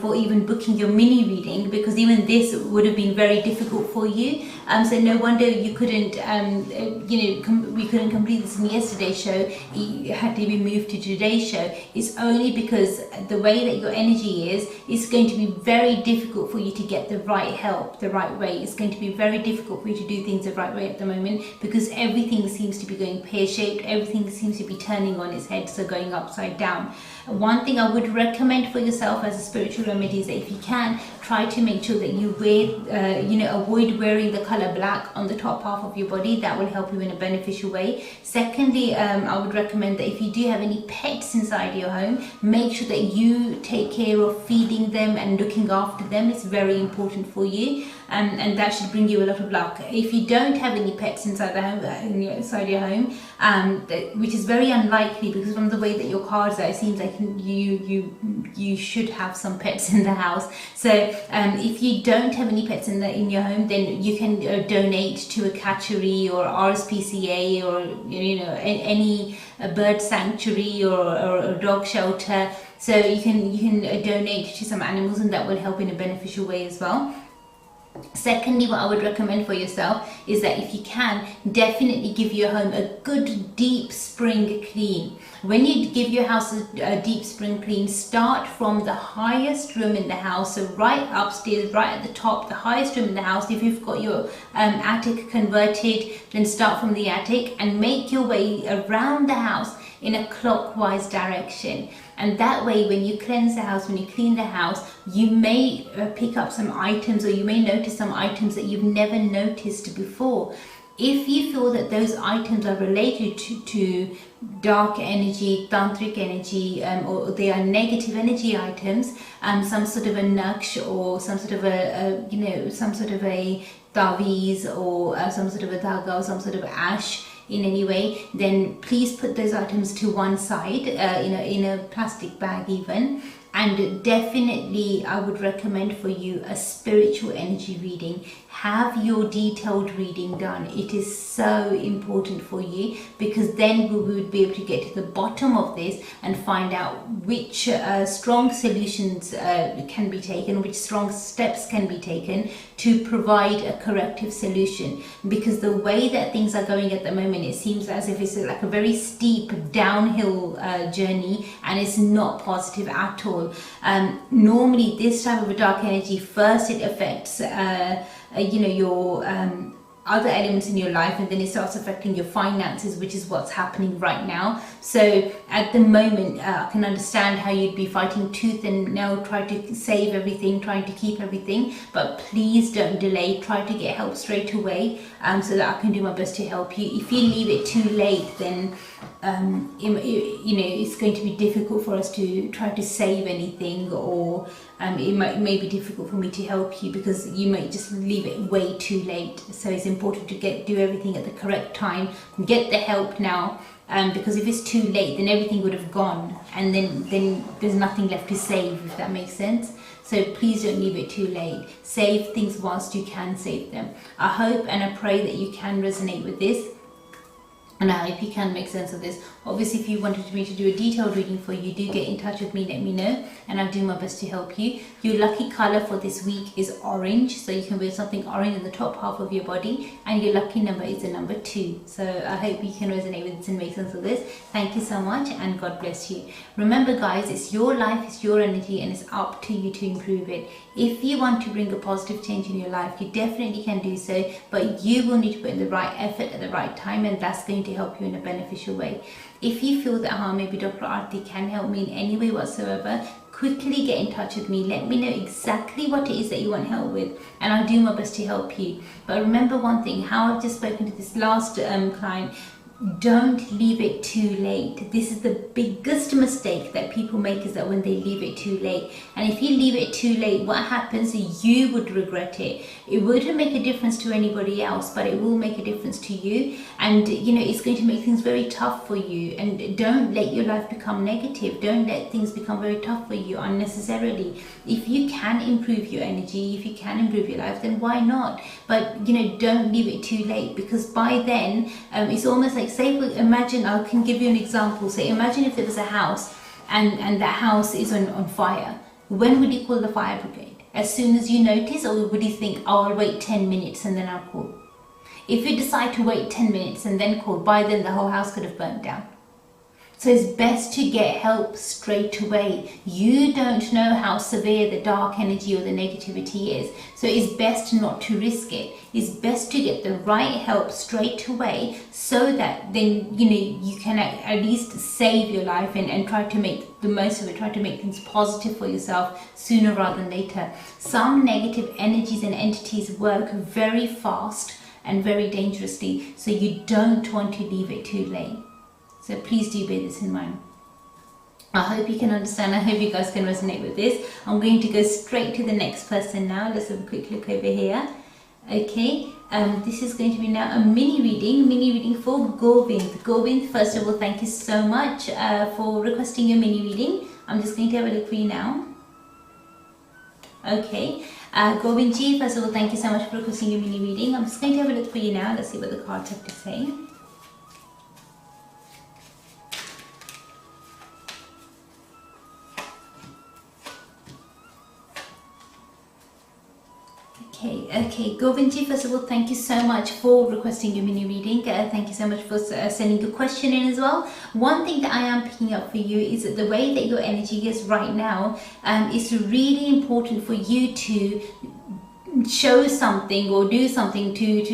Speaker 10: for even booking your mini reading, because even this would have been very difficult for you. So no wonder you couldn't, we couldn't complete this in yesterday's show. You had to be moved to today's show. It's only because the way that your energy is, it's going to be very difficult for you to get the right help the right way. It's going to be very difficult for you to do things the right way at the moment, because everything seems to be going pear-shaped. Everything seems to be turning on its head, so going upside down. One thing I would recommend for yourself as a spiritual remedy is that if you can, try to make sure that you wear, avoid wearing the color black on the top half of your body. That will help you in a beneficial way. Secondly, I would recommend that if you do have any pets inside your home, make sure that you take care of feeding them and looking after them. It's very important for you, and that should bring you a lot of luck. If you don't have any pets inside the home, which is very unlikely, because from the way that your cards are, it seems like you should have some pets in the house. So if you don't have any pets in your home, then you can donate to a catchery or RSPCA or any bird sanctuary or a dog shelter. So you can donate to some animals, and that will help in a beneficial way as well. Secondly, what I would recommend for yourself is that if you can, definitely give your home a good deep spring clean. When you give your house a deep spring clean, start from the highest room in the house, so right upstairs, right at the top, the highest room in the house. If you've got your attic converted, then start from the attic and make your way around the house in a clockwise direction. And that way, when you cleanse the house, when you clean the house, you may pick up some items, or you may notice some items that you've never noticed before. If you feel that those items are related to dark energy, tantric energy, or they are negative energy items, some sort of a naksh, or some sort of some sort of a taweez, or some sort of a dhaga, or some sort of ash in any way, then please put those items to one side, in a plastic bag even. And definitely I would recommend for you a spiritual energy reading. Have your detailed reading done. It is so important for you, because then we would be able to get to the bottom of this and find out which strong solutions can be taken, which strong steps can be taken to provide a corrective solution. Because the way that things are going at the moment, it seems as if it's like a very steep downhill journey, and it's not positive at all. Normally this type of a dark energy, first it affects your other elements in your life, and then it starts affecting your finances, which is what's happening right now. So at the moment, I can understand how you'd be fighting tooth and nail, trying to save everything, trying to keep everything, but please don't delay. Try to get help straight away, so that I can do my best to help you. If you leave it too late, then it's going to be difficult for us to try to save anything, or it may be difficult for me to help you, because you might just leave it way too late. So it's important to do everything at the correct time, get the help now, because if it's too late, then everything would have gone, and then there's nothing left to save, if that makes sense. So please don't leave it too late. Save things whilst you can save them. I hope and I pray that you can resonate with this, and I hope you can make sense of this. Obviously, if you wanted me to do a detailed reading for you, do get in touch with me, let me know, and I'll do my best to help you. Your lucky color for this week is orange, so you can wear something orange in the top half of your body, and your lucky number is the number 2. So I hope you can resonate with this and make sense of this. Thank you so much, and God bless you. Remember guys, it's your life, it's your energy, and it's up to you to improve it. If you want to bring a positive change in your life, you definitely can do so, but you will need to put in the right effort at the right time, and that's going to help you in a beneficial way. If you feel that maybe Dr. Arti can help me in any way whatsoever, quickly get in touch with me. Let me know exactly what it is that you want help with, and I'll do my best to help you. But remember one thing, how I've just spoken to this last client, don't leave it too late. This is the biggest mistake that people make, is that when they leave it too late. And if you leave it too late, what happens is you would regret it. It wouldn't make a difference to anybody else, but it will make a difference to you. And it's going to make things very tough for you. And don't let your life become negative. Don't let things become very tough for you unnecessarily. If you can improve your energy, if you can improve your life, then why not? But don't leave it too late, because by then it's almost like, imagine, I can give you an example. Say, imagine if there was a house and that house is on fire. When would you call the fire brigade? As soon as you notice, or would you think, oh, I'll wait 10 minutes and then I'll call? If you decide to wait 10 minutes and then call, by then the whole house could have burnt down. So it's best to get help straight away. You don't know how severe the dark energy or the negativity is. So it's best not to risk it. It's best to get the right help straight away, so that then, you can at least save your life and try to make the most of it. Try to make things positive for yourself sooner rather than later. Some negative energies and entities work very fast and very dangerously. So you don't want to leave it too late. So please do bear this in mind. I hope you can understand. I hope you guys can resonate with this. I'm going to go straight to the next person now. Let's have a quick look over here. Okay, this is going to be now a mini reading for Govind. Govind, first of all, thank you so much for requesting your mini reading. I'm just going to have a look for you now. Okay, Govind ji, first of all, thank you so much for requesting your mini reading. I'm just going to have a look for you now. Let's see what the cards have to say. Okay. Govinji, first of all, thank you so much for requesting your mini reading. Thank you so much for sending your question in as well. One thing that I am picking up for you is that the way that your energy is right now is really important for you to show something or do something to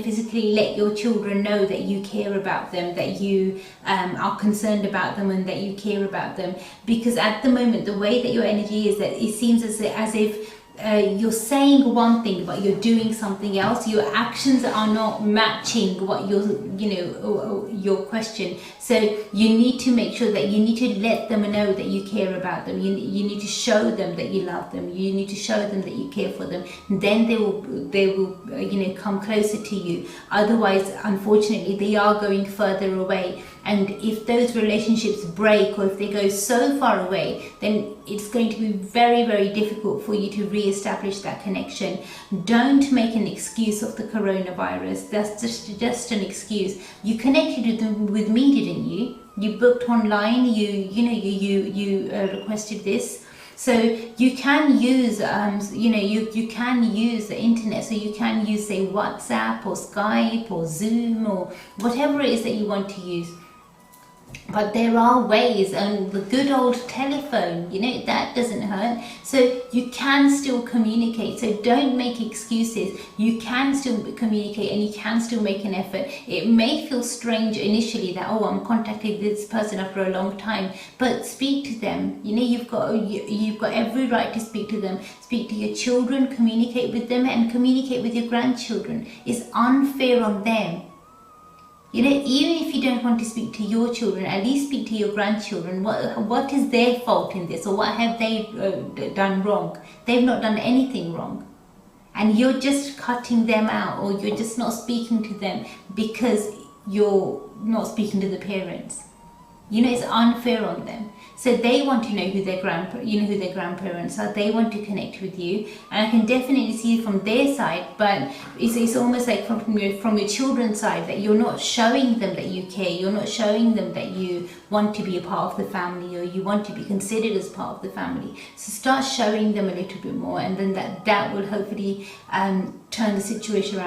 Speaker 10: physically let your children know that you care about them, that you are concerned about them, and that you care about them. Because at the moment, the way that your energy is, that it seems as if you're saying one thing but you're doing something else. Your actions are not matching what your question. So you need to make sure that you need to let them know that you care about them. You need to show them that you love them. You need to show them that you care for them. Then they will come closer to you. Otherwise, unfortunately, they are going further away. And if those relationships break, or if they go so far away, then it's going to be very, very difficult for you to re-establish that connection. Don't make an excuse of the coronavirus. That's just an excuse. You connected with me, didn't you? You booked online. You requested this. So you can use, you can use the internet. So you can use, say, WhatsApp or Skype or Zoom or whatever it is that you want to use. But there are ways, and the good old telephone, that doesn't hurt. So you can still communicate. So don't make excuses. You can still communicate, and you can still make an effort. It may feel strange initially that, oh, I'm contacting this person after a long time, but speak to them. You've got every right to speak to them. Speak to your children, communicate with them, and communicate with your grandchildren. It's unfair on them. Even if you don't want to speak to your children, at least speak to your grandchildren. What is their fault in this, or what have they done wrong? They've not done anything wrong. And you're just cutting them out, or you're just not speaking to them because you're not speaking to the parents. It's unfair on them. So they want to know who their grandparents are. They want to connect with you, and I can definitely see it from their side. But it's almost like from your children's side, that you're not showing them that you care. You're not showing them that you want to be a part of the family, or you want to be considered as part of the family. So start showing them a little bit more, and then that will hopefully turn the situation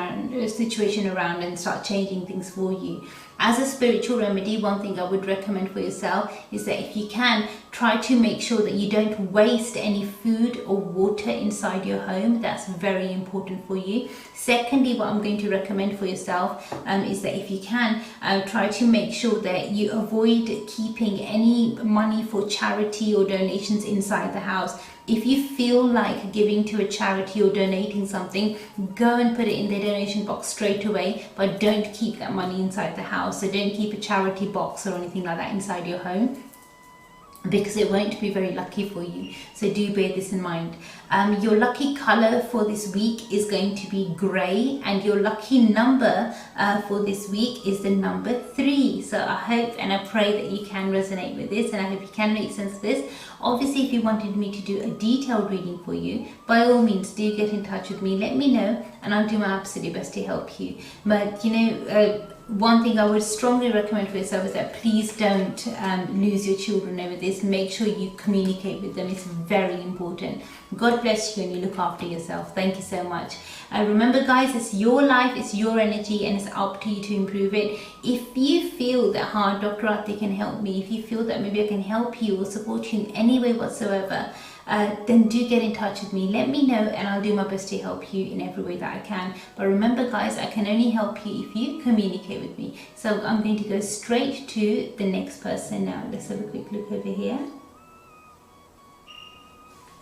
Speaker 10: around and start changing things for you. As a spiritual remedy, one thing I would recommend for yourself is that if you can, try to make sure that you don't waste any food or water inside your home. That's very important for you. Secondly, what I'm going to recommend for yourself is that if you can, try to make sure that you avoid keeping any money for charity or donations inside the house. If you feel like giving to a charity or donating something, go and put it in the donation box straight away, but don't keep that money inside the house. So don't keep a charity box or anything like that inside your home, because it won't be very lucky for you. So do bear this in mind. Your lucky color for this week is going to be grey, and your lucky number for this week is the number 3. So I hope and I pray that you can resonate with this, and I hope you can make sense of this. Obviously, if you wanted me to do a detailed reading for you, by all means do get in touch with me. Let me know, and I'll do my absolute best to help you. But one thing I would strongly recommend for yourself is that please don't lose your children over this. Make sure you communicate with them. It's very important. God bless you, and you look after yourself. Thank you so much. Remember, guys, it's your life, it's your energy, and it's up to you to improve it. If you feel that Dr. Arti can help me, if you feel that maybe I can help you or support you in any way whatsoever, then do get in touch with me. Let me know, and I'll do my best to help you in every way that I can. But remember, guys, I can only help you if you communicate with me. So I'm going to go straight to the next person now. Let's have a quick look over here.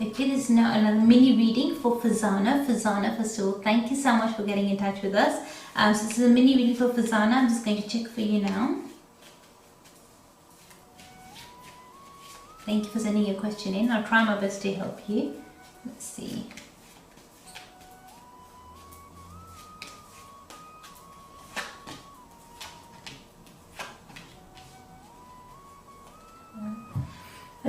Speaker 10: Okay, this is now another mini reading for Fazana. Fazana, first of all, thank you so much for getting in touch with us. So this is a mini reading for Fazana. I'm just going to check for you now. Thank you for sending your question in. I'll try my best to help you. Let's see.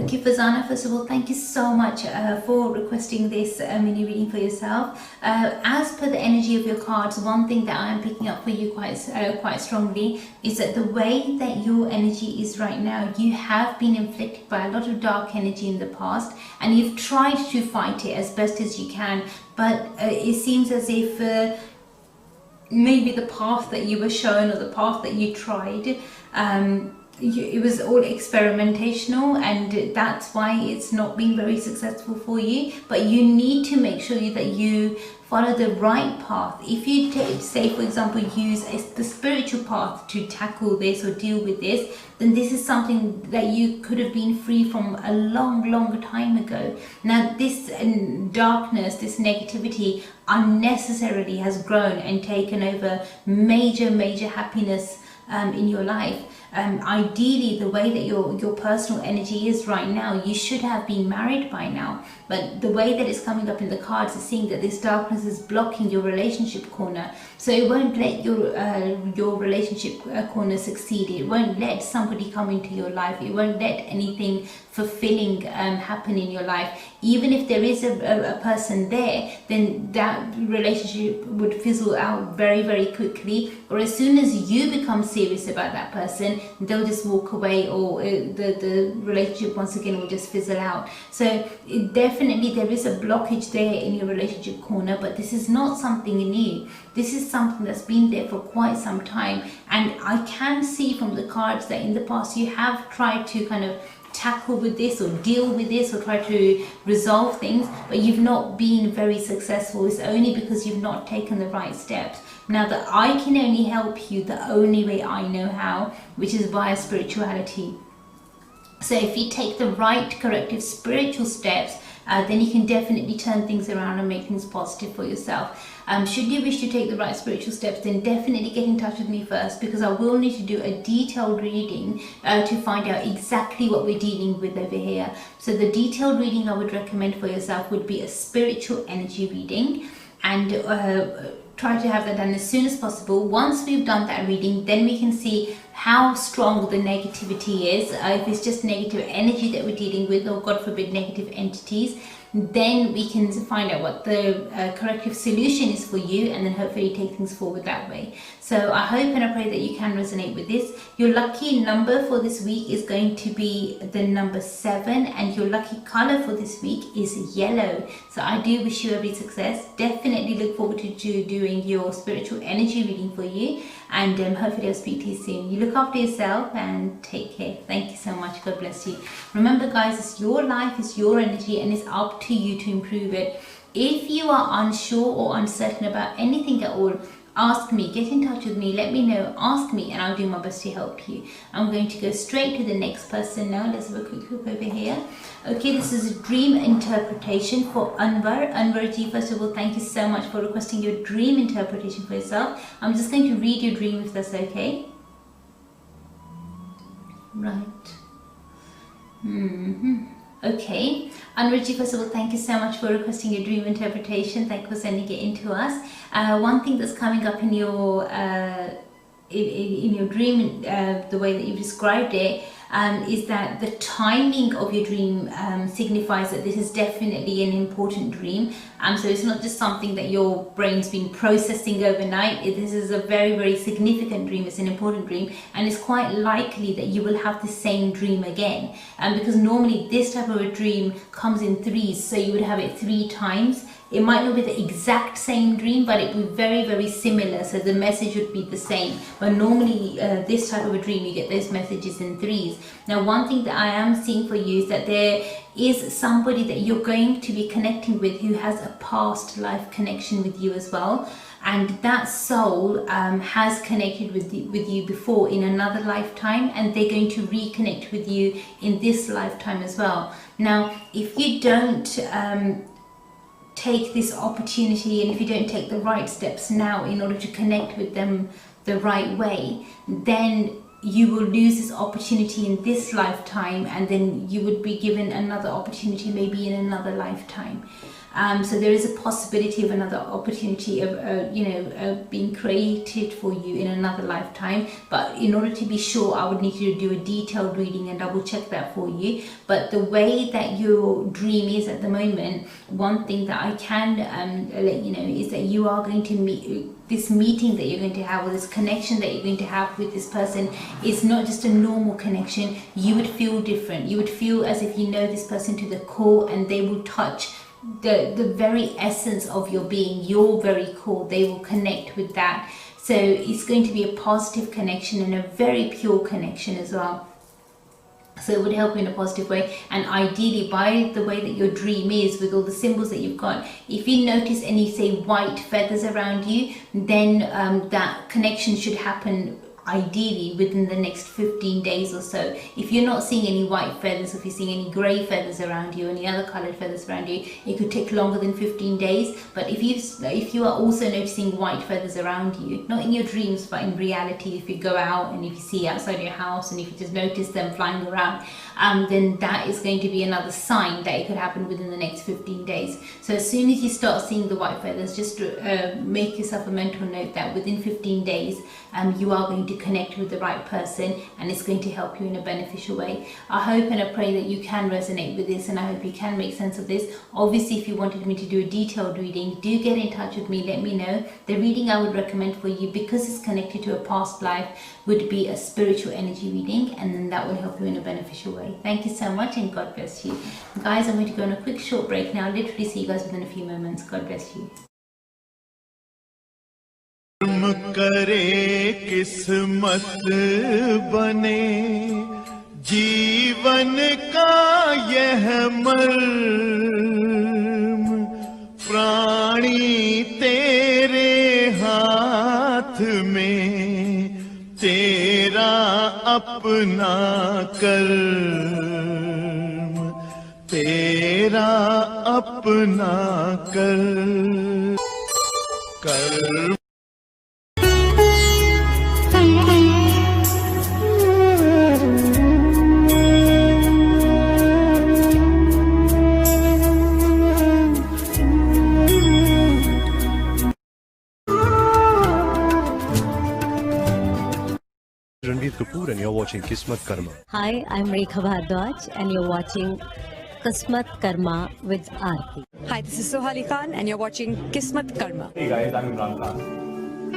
Speaker 10: Okay, Fazana, first of all, thank you so much for requesting this mini reading for yourself. As per the energy of your cards, one thing that I am picking up for you quite strongly is that the way that your energy is right now, you have been inflicted by a lot of dark energy in the past, and you've tried to fight it as best as you can, but it seems as if maybe the path that you were shown or the path that you tried, it was all experimentational, and that's why it's not been very successful for you. But you need to make sure that you follow the right path. If you say, for example, use the spiritual path to tackle this or deal with this, then this is something that you could have been free from a longer time ago. Now this darkness, this negativity unnecessarily has grown and taken over major happiness in your life. Ideally, the way that your personal energy is right now, you should have been married by now, but the way that it's coming up in the cards is seeing that this darkness is blocking your relationship corner, so it won't let your relationship corner succeed. It won't let somebody come into your life. It won't let anything fulfilling happen in your life. Even if there is a person there, then that relationship would fizzle out very quickly, or as soon as you become serious about that person, they'll just walk away, or the relationship once again will just fizzle out. So definitely there is a blockage there in your relationship corner, but this is not something new. This is something that's been there for quite some time, and I can see from the cards that in the past you have tried to kind of tackle with this or deal with this or try to resolve things, but you've not been very successful. It's only because you've not taken the right steps. Now that I can only help you the only way I know how, which is via spirituality. So if you take the right corrective spiritual steps, then you can definitely turn things around and make things positive for yourself. Should you wish to take the right spiritual steps, then definitely get in touch with me first, because I will need to do a detailed reading to find out exactly what we're dealing with over here. So the detailed reading I would recommend for yourself would be a spiritual energy reading, and try to have that done as soon as possible. Once we've done that reading, then we can see how strong the negativity is. If it's just negative energy that we're dealing with, or God forbid negative entities, then we can find out what the corrective solution is for you, and then hopefully take things forward that way. So I hope and I pray that you can resonate with this. Your lucky number for this week is going to be the number 7, and your lucky color for this week is yellow. So I do wish you every success. Definitely look forward to doing your spiritual energy reading for you, and hopefully I'll speak to you soon. You look after yourself and take care. Thank you so much. God bless you. Remember guys, it's your life, it's your energy, and it's up to you to improve it. If you are unsure or uncertain about anything at all, ask me, get in touch with me, let me know, ask me, and I'll do my best to help you. I'm going to go straight to the next person now. Let's have a quick look over here. Okay, this is a dream interpretation for Anwar. Anwar ji, first of all, thank you so much for requesting your dream interpretation for yourself. I'm just going to read your dream if that's okay. Right. Okay, Anurji, first of all, thank you so much for requesting your dream interpretation. Thank you for sending it in to us. One thing that's coming up in your dream, the way that you've described it, is that the timing of your dream signifies that this is definitely an important dream. So it's not just something that your brain's been processing overnight. This is a very significant dream. It's an important dream, and it's quite likely that you will have the same dream again, because normally this type of a dream comes in threes, so you would have it 3 times. It might not be the exact same dream, but it would be very similar, so the message would be the same. But normally this type of a dream, you get those messages in threes. Now one thing that I am seeing for you is that there is somebody that you're going to be connecting with who has a past life connection with you as well, and that soul has connected with you before in another lifetime, and they're going to reconnect with you in this lifetime as well. Now if you don't take this opportunity, and if you don't take the right steps now in order to connect with them the right way, then you will lose this opportunity in this lifetime, and then you would be given another opportunity maybe in another lifetime. So there is a possibility of another opportunity of being created for you in another lifetime. But in order to be sure, I would need you to do a detailed reading and double check that for you. But the way that your dream is at the moment, one thing that I can let you know is that you are going to meet. This meeting that you're going to have, or this connection that you're going to have with this person, is not just a normal connection. You would feel different. You would feel as if you know this person to the core, and they will touch the very essence of your being, your very core. They will connect with that. So it's going to be a positive connection and a very pure connection as well. So it would help you in a positive way, and ideally, by the way that your dream is, with all the symbols that you've got, if you notice any, say, white feathers around you, then that connection should happen ideally within the next 15 days or so. If you're not seeing any white feathers, if you're seeing any grey feathers around you, any other coloured feathers around you, it could take longer than 15 days. But if you are also noticing white feathers around you, not in your dreams but in reality, if you go out and if you see outside your house and if you just notice them flying around, then that is going to be another sign that it could happen within the next 15 days. So as soon as you start seeing the white feathers, just make yourself a mental note that within 15 days you are going to connect with the right person, and it's going to help you in a beneficial way. I hope and I pray that you can resonate with this, and I hope you can make sense of this. Obviously, if you wanted me to do a detailed reading, do get in touch with me, let me know. The reading I would recommend for you, because it's connected to a past life, would be a spiritual energy reading, and then that will help you in a beneficial way. Thank you so much, and God bless you. Guys, I'm going to go on a quick short break now. I'll literally see you guys within a few moments. God bless you.
Speaker 1: करे किस्मत बने जीवन का यह मर्म, प्राणी तेरे हाथ में, तेरा अपना कर्म, तेरा अपना कर्म।
Speaker 2: Kapoor and you're watching Kismatkarma.
Speaker 3: Hi, I'm Rekha Bhardwaj and you're watching Kismatkarma with Arti.
Speaker 4: Hi, this is Sohali Khan, and you're watching Kismatkarma.
Speaker 5: Hey guys, I'm Imran Khan.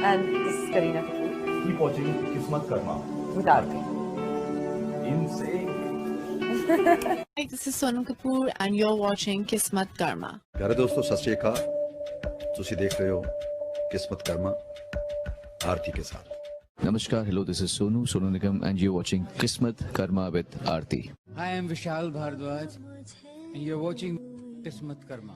Speaker 4: And this is Kareena Kapoor
Speaker 5: Keep watching Kismatkarma.
Speaker 4: with Arti.
Speaker 5: Insane.
Speaker 6: Hi, this is Sonam Kapoor and you're watching Kismatkarma.
Speaker 7: प्यारे दोस्तों सत श्री अकाल ਤੁਸੀਂ देख रहे हो किस्मत कर्मा आरती के साथ।
Speaker 8: Namaskar, hello, this is Sonu Nigam, and you're watching Kismat Karma with Arti.
Speaker 9: Hi, I'm Vishal Bhardwaj, and you're watching Kismatkarma.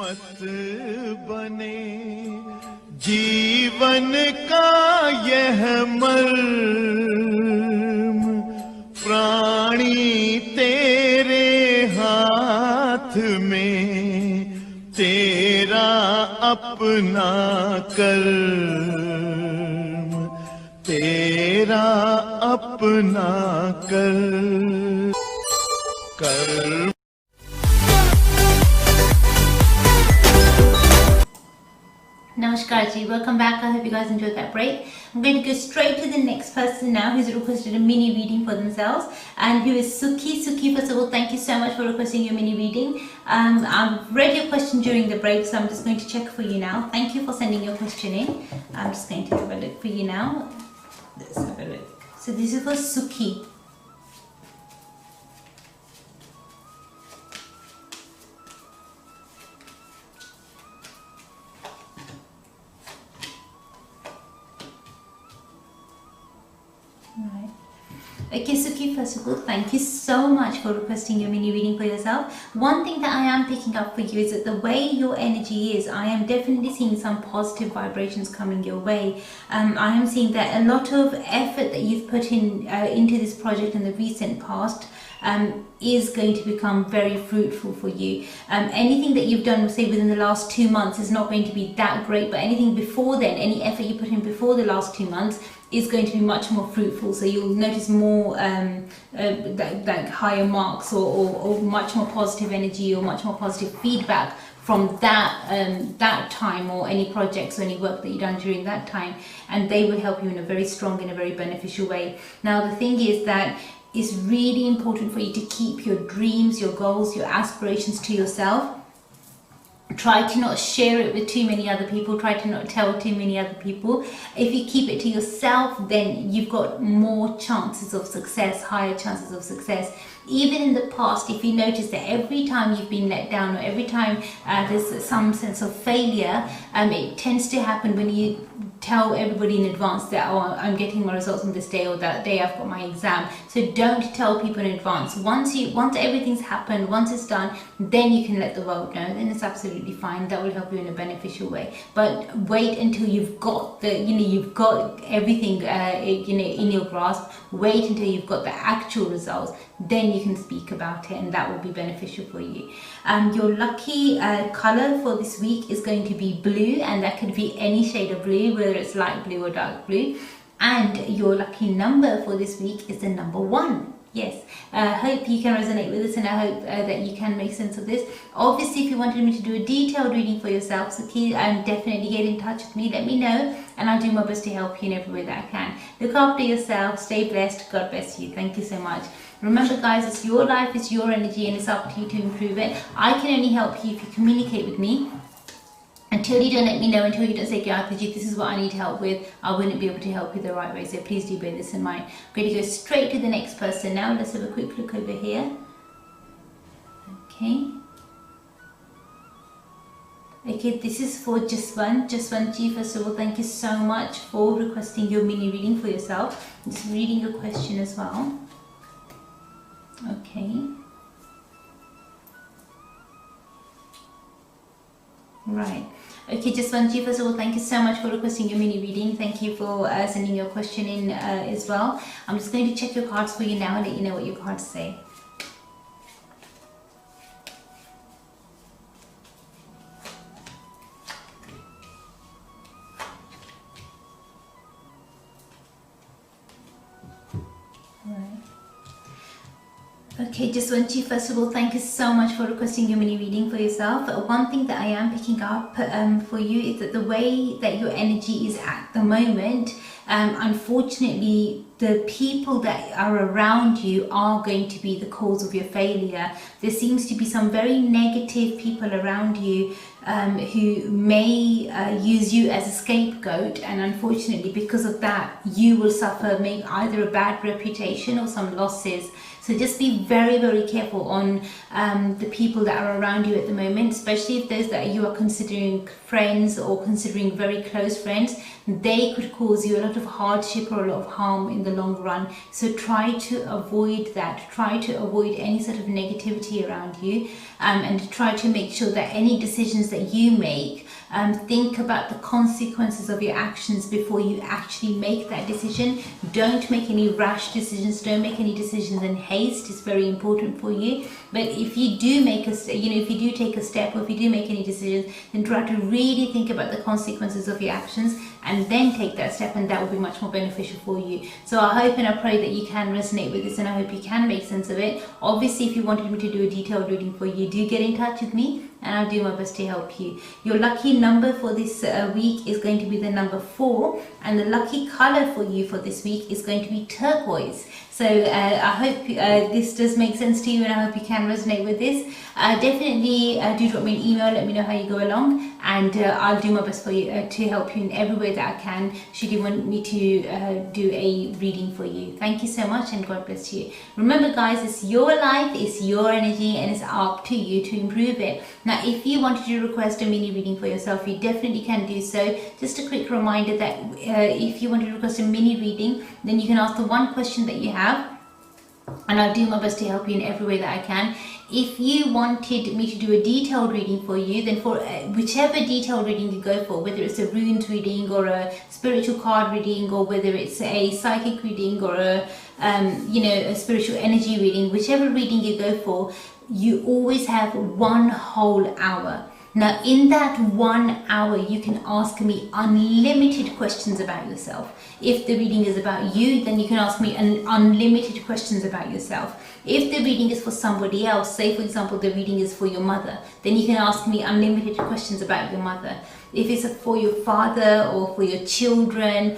Speaker 1: मत बने जीवन का यह मर्म प्राणी तेरे हाथ में तेरा अपना कर्म तेरा अपना कर्म
Speaker 10: Namaskar ji, welcome back. I hope you guys enjoyed that break. I'm going to go straight to the next person now who's requested a mini reading for themselves, and who is Suki. Suki, first of all, thank you so much for requesting your mini reading. I've read your question during the break, so I'm just going to check for you now. Thank you for sending your question in. I'm just going to have a look for you now. Let's have a look. So this is for Suki. Right. Okay, Suki, first of all, thank you so much for requesting your mini reading for yourself. One thing that I am picking up for you is that the way your energy is, I am definitely seeing some positive vibrations coming your way. I am seeing that a lot of effort that you've put in into this project in the recent past is going to become very fruitful for you. Anything that you've done, say within the last 2 months, is not going to be that great, but anything before then, any effort you put in before the last 2 months, is going to be much more fruitful. So you'll notice more like higher marks or much more positive energy or much more positive feedback from that time, or any projects or any work that you've done during that time, and they will help you in a very strong and a very beneficial way. Now the thing is that it's really important for you to keep your dreams, your goals, your aspirations to yourself. Try to not share it with too many other people. Try to not tell too many other people. If you keep it to yourself, then you've got more chances of success, higher chances of success. Even in the past, if you notice that every time you've been let down, or every time there's some sense of failure, it tends to happen when you tell everybody in advance that, oh, I'm getting my results on this day, or that day I've got my exam. So don't tell people in advance. Once everything's happened, once it's done, then you can let the world know. Then it's absolutely fine. That will help you in a beneficial way. But wait until you've got you've got everything in your grasp. Wait until you've got the actual results. Then you can speak about it, and that will be beneficial for you. Your lucky color for this week is going to be blue, and that could be any shade of blue, whether it's light blue or dark blue. And your lucky number for this week is the number 1. Yes, hope you can resonate with this, and I hope that you can make sense of this. Obviously, if you wanted me to do a detailed reading for yourself, so definitely get in touch with me. Let me know, and I'll do my best to help you in every way that I can. Look after yourself. Stay blessed. God bless you. Thank you so much. Remember, guys, it's your life, it's your energy, and it's up to you to improve it. I can only help you if you communicate with me. Until you don't let me know, until you don't say, Arti, this is what I need help with, I wouldn't be able to help you the right way. So please do bear this in mind. I'm going to go straight to the next person now. Let's have a quick look over here. Okay. Okay, this is for Jaswant. Jaswant, first of all, thank you so much for requesting your mini reading for yourself. I'm just reading your question as well. Okay. Right. Okay, Jaswant, first of all, thank you so much for requesting your mini reading. Thank you for sending your question in as well. I'm just going to check your cards for you now and let you know what your cards say. Okay, Jaswant, first of all, thank you so much for requesting your mini reading for yourself. One thing that I am picking up for you is that the way that your energy is at the moment, unfortunately, the people that are around you are going to be the cause of your failure. There seems to be some very negative people around you who may use you as a scapegoat, and unfortunately, because of that, you will suffer either a bad reputation or some losses. So just be very, very careful on the people that are around you at the moment, especially if those that you are considering friends or considering very close friends. they could cause you a lot of hardship or a lot of harm in the long run. So try to avoid that. Try to avoid any sort of negativity around you, and try to make sure that any decisions that you make, think about the consequences of your actions before you actually make that decision. Don't make any rash decisions. Don't make any decisions in haste. It's very important for you. But if you do make if you do take a step, or if you do make any decisions, then try to really think about the consequences of your actions and then take that step, and that will be much more beneficial for you. So I hope and I pray that you can resonate with this, and I hope you can make sense of it. Obviously, if you wanted me to do a detailed reading for you, do get in touch with me and I'll do my best to help you. Your lucky number for this week is going to be the number 4, and the lucky color for you for this week is going to be turquoise. So I hope this does make sense to you, and I hope you can resonate with this. Definitely do drop me an email, let me know how you go along, and I'll do my best for you to help you in every way that I can, should you want me to do a reading for you. Thank you so much, and God bless you. Remember guys, it's your life, it's your energy, and it's up to you to improve it. Now if you wanted to request a mini reading for yourself, you definitely can do so. Just a quick reminder that if you want to request a mini reading, then you can ask the one question that you have, and I'll do my best to help you in every way that I can. If you wanted me to do a detailed reading for you, then for whichever detailed reading you go for, whether it's a runes reading or a spiritual card reading, or whether it's a psychic reading or a a spiritual energy reading, whichever reading you go for, you always have 1 whole hour. Now in that 1 hour, you can ask me unlimited questions about yourself. If the reading is about you, then you can ask me unlimited questions about yourself. If the reading is for somebody else, say for example the reading is for your mother, then you can ask me unlimited questions about your mother. If it's for your father or for your children,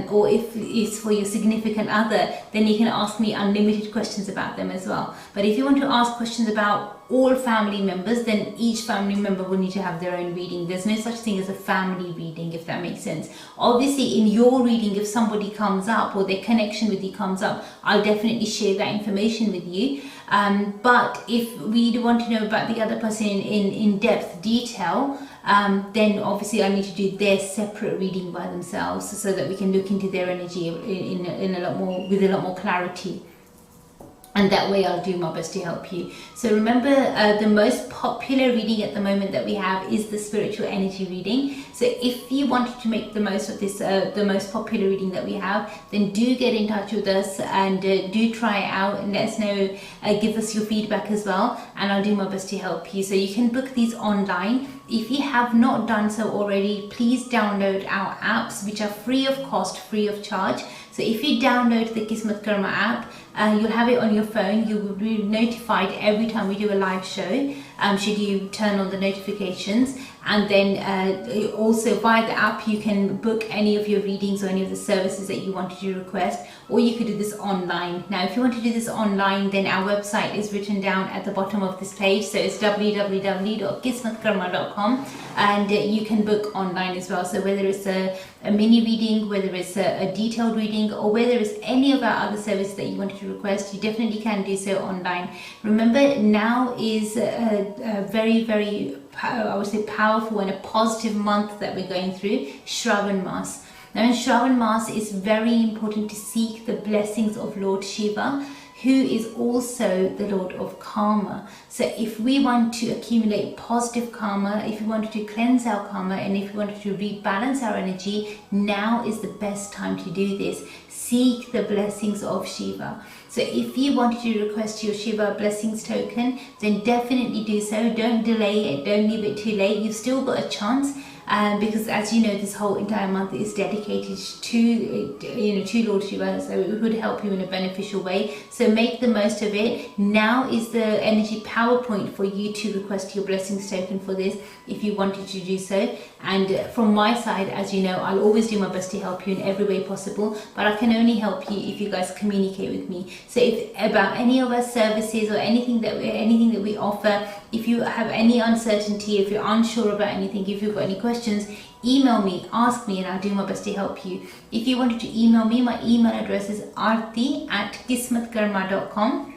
Speaker 10: or if it's for your significant other, then you can ask me unlimited questions about them as well. But if you want to ask questions about all family members, then each family member will need to have their own reading. There's no such thing as a family reading, if that makes sense. Obviously in your reading, if somebody comes up or their connection with you comes up, I'll definitely share that information with you. But if we want to know about the other person in depth detail, then obviously I need to do their separate reading by themselves, so that we can look into their energy in a lot more, with a lot more clarity. And that way I'll do my best to help you. So remember, the most popular reading at the moment that we have is the spiritual energy reading. So if you wanted to make the most of this, the most popular reading that we have, then do get in touch with us, and do try it out and let us know, give us your feedback as well, and I'll do my best to help you. So you can book these online. If you have not done so already, please download our apps, which are free of cost, free of charge. So if you download the Kismatkarma app, you'll have it on your phone. You will be notified every time we do a live show, should you turn on the notifications. And then also via the app, you can book any of your readings or any of the services that you wanted to request, or you could do this online. Now if you want to do this online, then our website is written down at the bottom of this page, so it's www.kismatkarma.com, and you can book online as well. So whether it's a mini reading, whether it's a detailed reading, or whether it's any of our other services that you wanted to request, you definitely can do so online. Remember, now is a very, very, I would say, powerful and a positive month that we're going through, Shravan Maas. Now in Shravan Maas, it's very important to seek the blessings of Lord Shiva, who is also the Lord of Karma. So if we want to accumulate positive karma, if we wanted to cleanse our karma, and if we wanted to rebalance our energy, now is the best time to do this. Seek the blessings of Shiva. So if you wanted to request your Shiva blessings token, then definitely do so. Don't delay it, don't leave it too late. You've still got a chance. Because as you know, this whole entire month is dedicated to to Lord Shiva, so it would help you in a beneficial way. So make the most of it. Now is the energy power point for you to request your blessings token for this, if you wanted to do so. And from my side, as you know, I'll always do my best to help you in every way possible, but I can only help you if you guys communicate with me. So if about any of our services or anything that we offer, if you have any uncertainty, if you're unsure about anything, if you've got any questions, email me, ask me, and I'll do my best to help you. If you wanted to email me, my email address is arti@kismatkarma.com.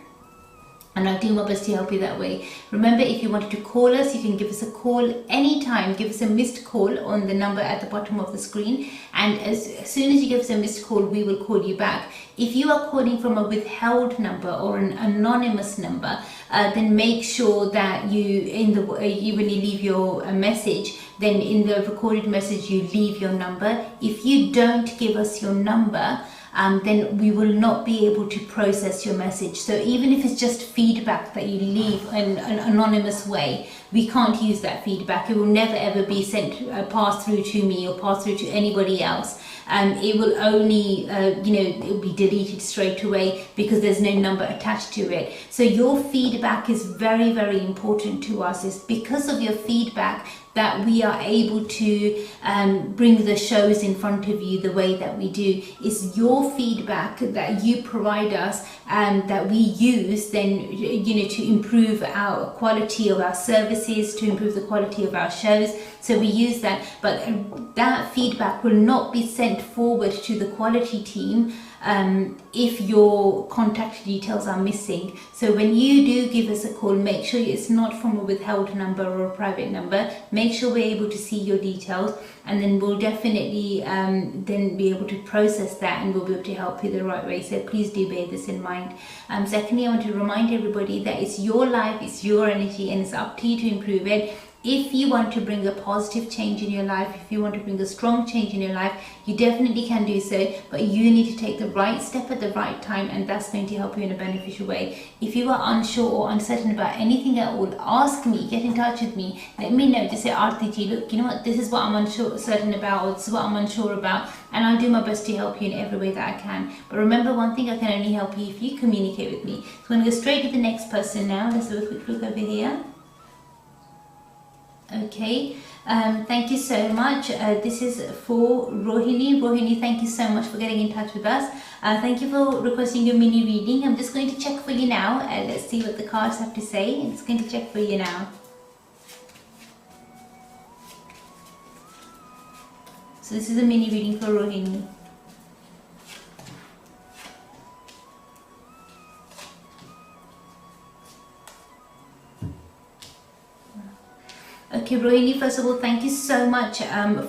Speaker 10: and I'll do my best to help you that way. Remember, if you wanted to call us, you can give us a call anytime. Give us a missed call on the number at the bottom of the screen, and as soon as you give us a missed call, we will call you back. If you are calling from a withheld number or an anonymous number, then make sure that when you leave your message, then in the recorded message you leave your number. If you don't give us your number, then we will not be able to process your message. So even if it's just feedback that you leave in an anonymous way, we can't use that feedback. It will never ever be passed through to me or passed through to anybody else. It will only, it will be deleted straight away because there's no number attached to it. So your feedback is very, very important to us. It's because of your feedback that we are able to bring the shows in front of you the way that we do. It's your feedback that you provide us and that we use then, to improve our quality of our services, to improve the quality of our shows. So we use that, but that feedback will not be sent forward to the quality team if your contact details are missing. So when you do give us a call, make sure it's not from a withheld number or a private number. Make sure we're able to see your details, and then we'll definitely then be able to process that, and we'll be able to help you the right way. So please do bear this in mind. Secondly, I want to remind everybody that it's your life, it's your energy, and it's up to you to improve it. If you want to bring a positive change in your life, if you want to bring a strong change in your life, you definitely can do so, but you need to take the right step at the right time, and that's going to help you in a beneficial way. If you are unsure or uncertain about anything at all, ask me, get in touch with me, let me know. Just say, Arti ji, look, you know what, this is what I'm uncertain about, or this is what I'm unsure about, and I'll do my best to help you in every way that I can. But remember one thing, I can only help you if you communicate with me. So I'm going to go straight to the next person now. Let's have a quick look over here. Okay, thank you so much. This is for Rohini. Rohini, thank you so much for getting in touch with us. Thank you for requesting your mini reading. I'm just going to check for you now. Let's see what the cards have to say. I'm just going to check for you now. So this is a mini reading for Rohini. Okay, Rohini, first of all, thank you so much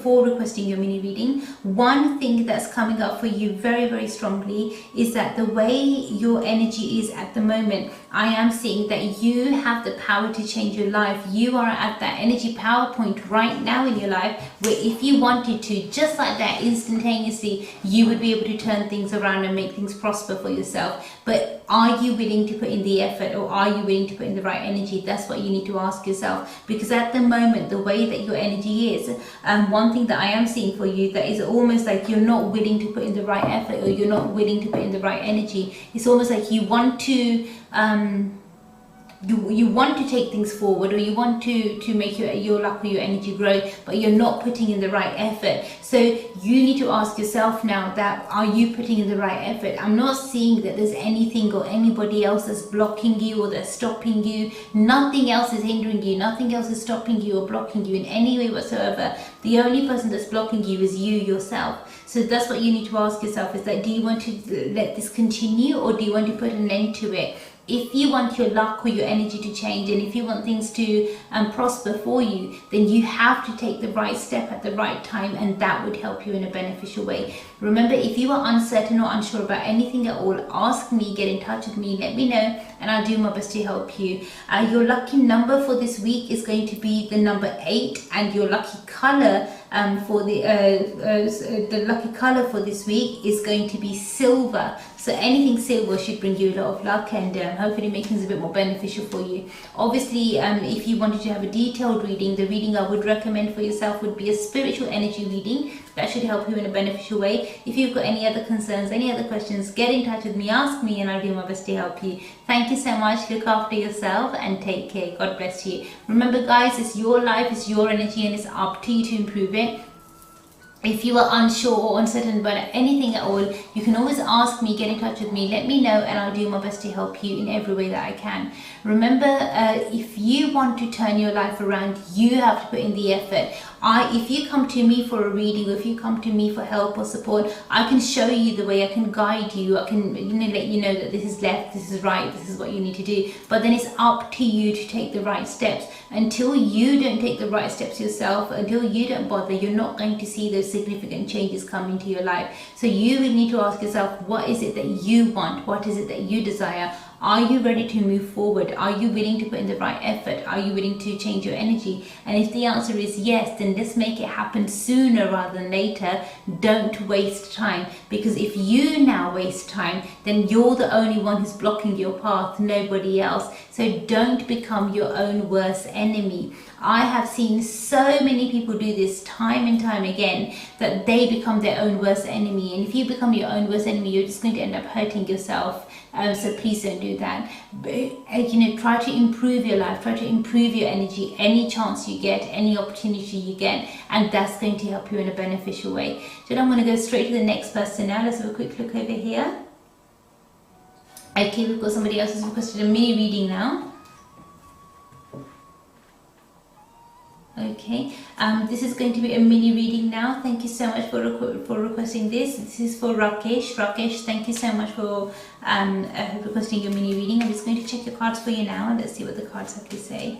Speaker 10: for requesting your mini reading. One thing that's coming up for you very, very strongly is that the way your energy is at the moment, I am seeing that you have the power to change your life. You are at that energy power point right now in your life where if you wanted to, just like that, instantaneously, you would be able to turn things around and make things prosper for yourself. But are you willing to put in the effort, or are you willing to put in the right energy? That's what you need to ask yourself, because at the moment, the way that your energy is, one thing that I am seeing for you that is almost like you're not willing to put in the right effort, or you're not willing to put in the right energy. It's almost like you want to you want to take things forward, or you want to make your luck or your energy grow, but you're not putting in the right effort. So you need to ask yourself now, that are you putting in the right effort? I'm not seeing that there's anything or anybody else that's blocking you or that's stopping you. Nothing else is hindering you, nothing else is stopping you or blocking you in any way whatsoever. The only person that's blocking you is you yourself. So that's what you need to ask yourself, is that, do you want to let this continue, or do you want to put an end to it? If you want your luck or your energy to change, and if you want things to prosper for you, then you have to take the right step at the right time, and that would help you in a beneficial way. Remember, if you are uncertain or unsure about anything at all, ask me, get in touch with me, let me know, and I'll do my best to help you. Your lucky number for this week is going to be the number 8, and your lucky color for the lucky color for this week is going to be silver. So anything silver should bring you a lot of luck, and hopefully make things a bit more beneficial for you. Obviously, if you wanted to have a detailed reading, the reading I would recommend for yourself would be a spiritual energy reading. That should help you in a beneficial way. If you've got any other concerns, any other questions, get in touch with me, ask me, and I'll do my best to help you. Thank you so much. Look after yourself and take care. God bless you. Remember, guys, it's your life, it's your energy, and it's up to you to improve it. If you are unsure or uncertain about anything at all, you can always ask me, get in touch with me, let me know, and I'll do my best to help you in every way that I can. Remember, if you want to turn your life around, you have to put in the effort. If you come to me for a reading, or if you come to me for help or support, I can show you the way, I can guide you, I can let you know that this is left, this is right, this is what you need to do. But then it's up to you to take the right steps. Until you don't take the right steps yourself, until you don't bother, you're not going to see those significant changes come into your life. So you will need to ask yourself, what is it that you want? What is it that you desire? Are you ready to move forward? Are you willing to put in the right effort? Are you willing to change your energy? And if the answer is yes, then let's make it happen sooner rather than later. Don't waste time, because if you now waste time, then you're the only one who's blocking your path, nobody else. So don't become your own worst enemy. I have seen so many people do this time and time again, that they become their own worst enemy. And if you become your own worst enemy, you're just going to end up hurting yourself. So please don't do that. But, try to improve your life, try to improve your energy any chance you get, any opportunity you get, and that's going to help you in a beneficial way. So I'm going to go straight to the next person now. Let's have a quick look over here. Okay, we've got somebody else who's requested a mini reading now. Okay, this is going to be a mini reading now. Thank you so much for requesting this. This is for Rakesh. Rakesh, thank you so much for requesting your mini reading. I'm just going to check your cards for you now, and let's see what the cards have to say.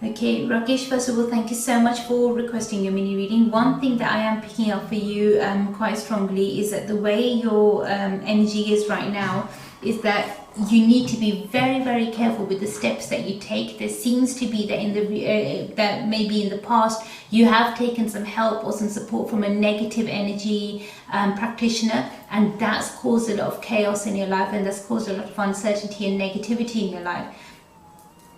Speaker 10: Okay, Rakesh, first of all, thank you so much for requesting your mini reading. One thing that I am picking up for you quite strongly is that the way your energy is right now is that you need to be very, very careful with the steps that you take. There seems to be that that maybe in the past you have taken some help or some support from a negative energy practitioner, and that's caused a lot of chaos in your life, and that's caused a lot of uncertainty and negativity in your life.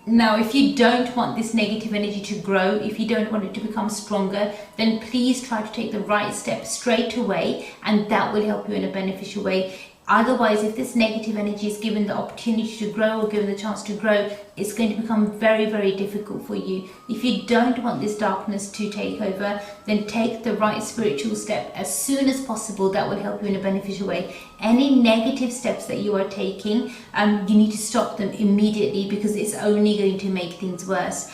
Speaker 10: Now, if you don't want this negative energy to grow, if you don't want it to become stronger, then please try to take the right step straight away, and that will help you in a beneficial way. Otherwise, if this negative energy is given the opportunity to grow or given the chance to grow, it's going to become very, very difficult for you. If you don't want this darkness to take over, then take the right spiritual step as soon as possible. That will help you in a beneficial way. Any negative steps that you are taking, you need to stop them immediately, because it's only going to make things worse.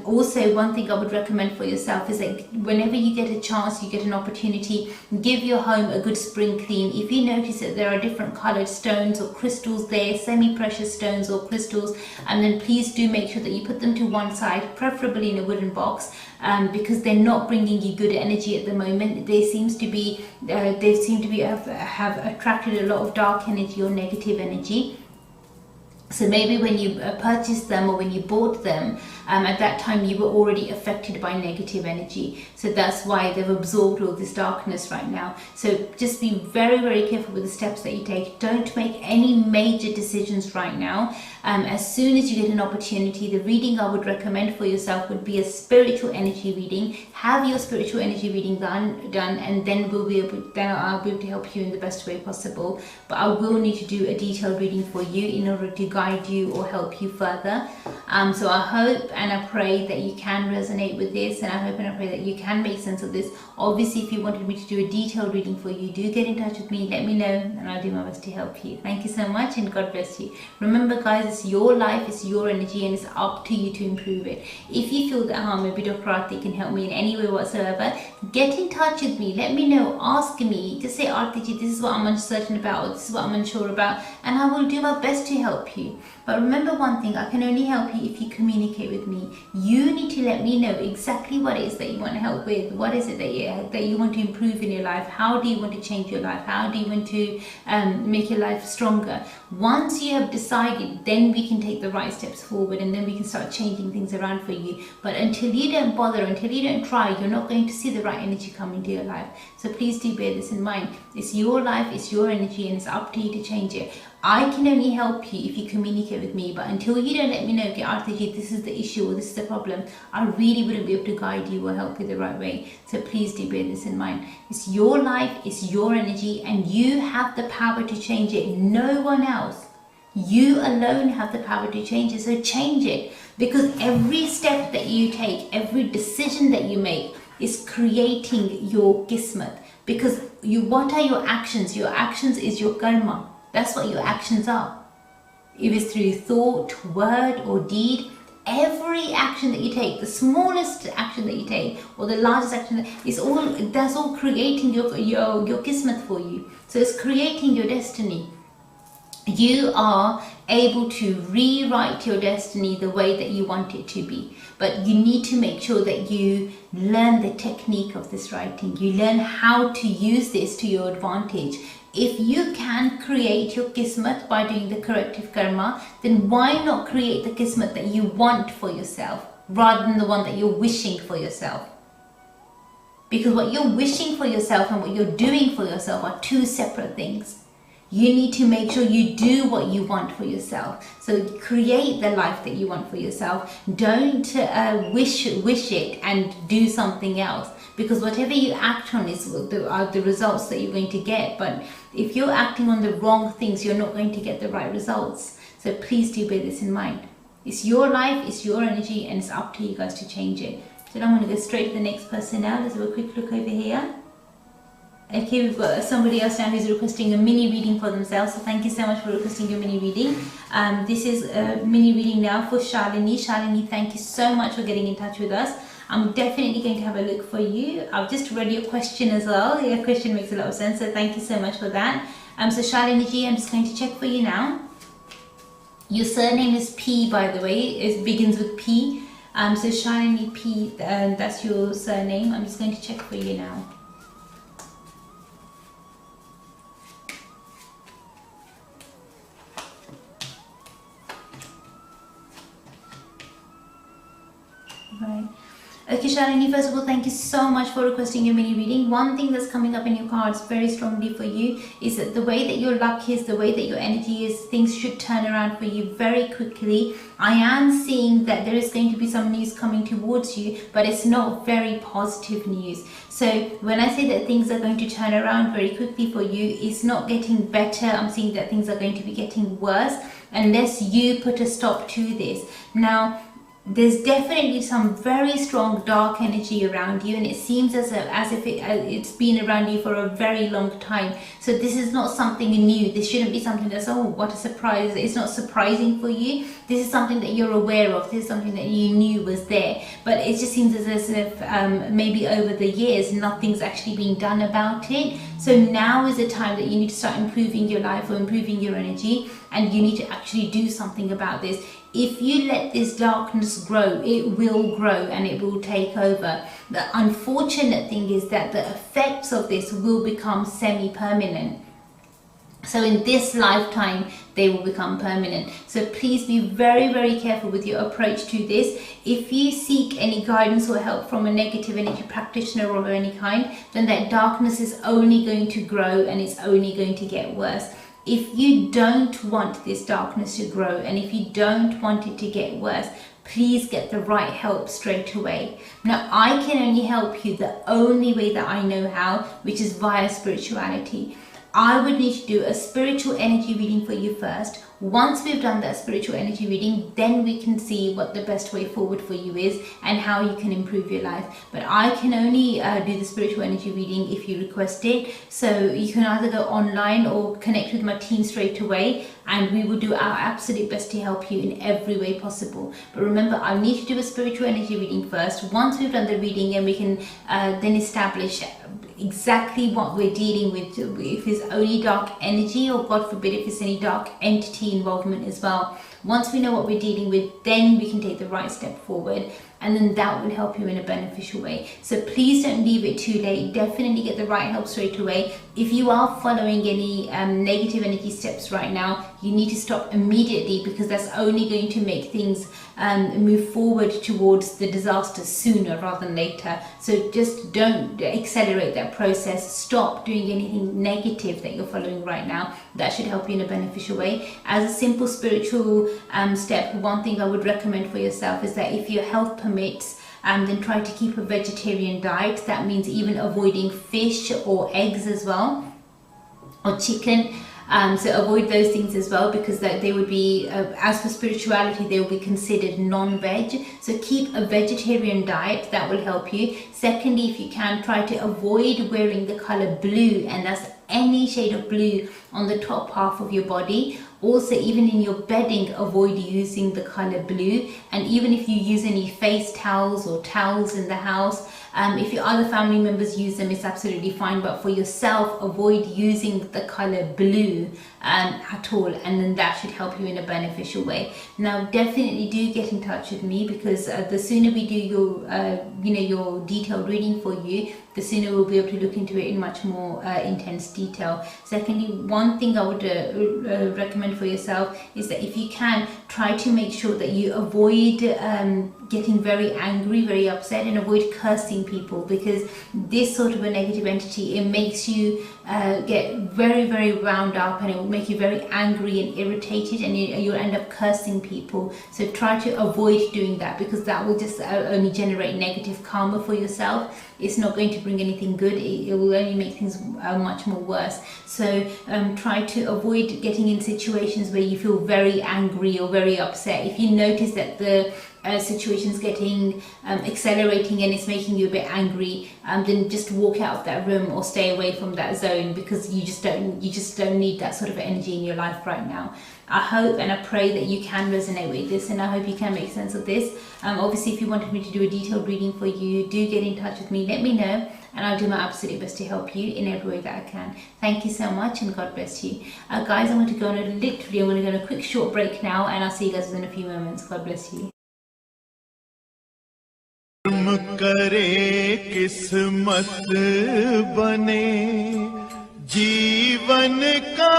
Speaker 10: Also, one thing I would recommend for yourself is that whenever you get a chance, you get an opportunity, give your home a good spring clean. If you notice that there are different colored stones or crystals there, semi-precious stones or crystals, and then please do make sure that you put them to one side, preferably in a wooden box, because they're not bringing you good energy at the moment. They seem to be have attracted a lot of dark energy or negative energy. So maybe when you purchased them or when you bought them, at that time you were already affected by negative energy. So that's why they've absorbed all this darkness right now. So just be very, very careful with the steps that you take. Don't make any major decisions right now. As soon as you get an opportunity, the reading I would recommend for yourself would be a spiritual energy reading. Have your spiritual energy reading done, and then I'll be able to help you in the best way possible. But I will need to do a detailed reading for you in order to guide you or help you further. So I hope and I pray that you can resonate with this, and I hope and I pray that you can make sense of this. Obviously, if you wanted me to do a detailed reading for you, do get in touch with me, let me know, and I'll do my best to help you. Thank you so much, and God bless you. Remember guys, it's your life, it's your energy, and it's up to you to improve it. If you feel that maybe Dr. Arti can help me in any way whatsoever, get in touch with me, let me know, ask me, just say, Arti ji, this is what I'm uncertain about, or this is what I'm unsure about, and I will do my best to help you. But remember one thing, I can only help you if you communicate with me. You need to let me know exactly what it is that you want help with. What is it that you want to improve in your life? How do you want to change your life? How do you want to make your life stronger? Once you have decided, then we can take the right steps forward, and then we can start changing things around for you. But until you don't bother, until you don't try, you're not going to see the right energy come into your life. So please do bear this in mind. It's your life, it's your energy, and it's up to you to change it. I can only help you if you communicate with me, but until you don't let me know, okay, Arti, this is the issue or this is the problem, I really wouldn't be able to guide you or help you the right way. So please do bear this in mind. It's your life, it's your energy, and you have the power to change it. No one else. You alone have the power to change it. So change it, because every step that you take, every decision that you make, is creating your Kismet. Because what are your actions? Your actions is your karma. That's what your actions are. If it's through thought, word or deed, every action that you take, the smallest action that you take or the largest action, that's all creating your Kismet for you. So it's creating your destiny. You are able to rewrite your destiny the way that you want it to be. But you need to make sure that you learn the technique of this writing. You learn how to use this to your advantage. If you can create your Kismet by doing the corrective karma, then why not create the Kismet that you want for yourself rather than the one that you're wishing for yourself? Because what you're wishing for yourself and what you're doing for yourself are two separate things. You need to make sure you do what you want for yourself. So create the life that you want for yourself. Don't wish it and do something else. Because whatever you act on are the results that you're going to get. But if you're acting on the wrong things, you're not going to get the right results. So please do bear this in mind. It's your life, it's your energy, and it's up to you guys to change it. So I'm going to go straight to the next person now. Let's have a quick look over here. Okay, we've got somebody else now who's requesting a mini reading for themselves. So thank you so much for requesting your mini reading. This is a mini reading now for Shalini. Shalini, thank you so much for getting in touch with us. I'm definitely going to have a look for you. I've just read your question as well. Your question makes a lot of sense, so thank you so much for that. So Shalini ji, I'm just going to check for you now. Your surname is P, by the way. It begins with P. So Shalini P, that's your surname. I'm just going to check for you now. Right. Okay, Shalini, first of all, thank you so much for requesting your mini reading. One thing that's coming up in your cards very strongly for you is that the way that your luck is, the way that your energy is, things should turn around for you very quickly. I am seeing that there is going to be some news coming towards you, but it's not very positive news. So when I say that things are going to turn around very quickly for you, it's not getting better. I'm seeing that things are going to be getting worse unless you put a stop to this. Now, there's definitely some very strong dark energy around you, and it seems as if it's been around you for a very long time. So this is not something new. This shouldn't be something that's, oh, what a surprise. It's not surprising for you. This is something that you're aware of. This is something that you knew was there. But it just seems as if maybe over the years nothing's actually been done about it. So now is the time that you need to start improving your life or improving your energy, and you need to actually do something about this. If you let this darkness grow, it will grow and it will take over. The unfortunate thing is that the effects of this will become semi-permanent. So in this lifetime, they will become permanent. So please be very, very careful with your approach to this. If you seek any guidance or help from a negative energy practitioner of any kind, then that darkness is only going to grow and it's only going to get worse. If you don't want this darkness to grow and if you don't want it to get worse, please get the right help straight away. Now, I can only help you the only way that I know how, which is via spirituality. I would need to do a spiritual energy reading for you first. Once we've done that spiritual energy reading, then we can see what the best way forward for you is and how you can improve your life. But I can only do the spiritual energy reading if you request it. So you can either go online or connect with my team straight away, and we will do our absolute best to help you in every way possible. But remember, I need to do a spiritual energy reading first. Once we've done the reading, and we can then establish exactly what we're dealing with, if it's only dark energy, or God forbid if it's any dark entity involvement as well. Once we know what we're dealing with, then we can take the right step forward, and then that will help you in a beneficial way. So please don't leave it too late. Definitely get the right help straight away. If you are following any negative energy steps right now, you need to stop immediately, because that's only going to make things move forward towards the disaster sooner rather than later. So just don't accelerate that process. Stop doing anything negative that you're following right now. That should help you in a beneficial way. As a simple spiritual step, one thing I would recommend for yourself is that if your health permits, then try to keep a vegetarian diet. That means even avoiding fish or eggs as well, or chicken. So avoid those things as well, because that they would be, as for spirituality, they will be considered non-veg. So keep a vegetarian diet, that will help you. Secondly, if you can, try to avoid wearing the color blue, and that's any shade of blue on the top half of your body. Also, even in your bedding, avoid using the color blue. And even if you use any face towels or towels in the house, if your other family members use them, it's absolutely fine, but for yourself, avoid using the color blue at all, and then that should help you in a beneficial way. Now, definitely do get in touch with me, because the sooner we do your detailed reading for you, the sooner we'll be able to look into it in much more intense detail. Secondly, one thing I would recommend for yourself is that if you can, try to make sure that you avoid getting very angry, very upset, and avoid cursing people, because this sort of a negative entity, it makes you get very, very wound up, and it will make you very angry and irritated, and you'll end up cursing people. So try to avoid doing that, because that will just only generate negative karma for yourself. It's not going to bring anything good. It will only make things much more worse. So try to avoid getting in situations where you feel very angry or very upset. If you notice that the situation's getting accelerating and it's making you a bit angry, then just walk out of that room or stay away from that zone, because you just don't need that sort of energy in your life right now. I hope and I pray that you can resonate with this, and I hope you can make sense of this. Obviously, if you wanted me to do a detailed reading for you, do get in touch with me, let me know, and I'll do my absolute best to help you in every way that I can. Thank you so much, and God bless you. Guys, I'm going to go on I'm going to go on a quick short break now, and I'll see you guys in a few moments. God bless you.
Speaker 1: करे किस्मत बने जीवन का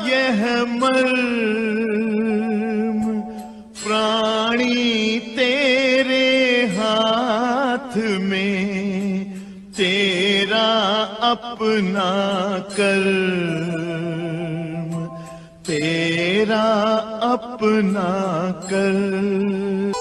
Speaker 1: यह मर्म, प्राणी तेरे हाथ में, तेरा अपना कर्म, तेरा अपना कर्म।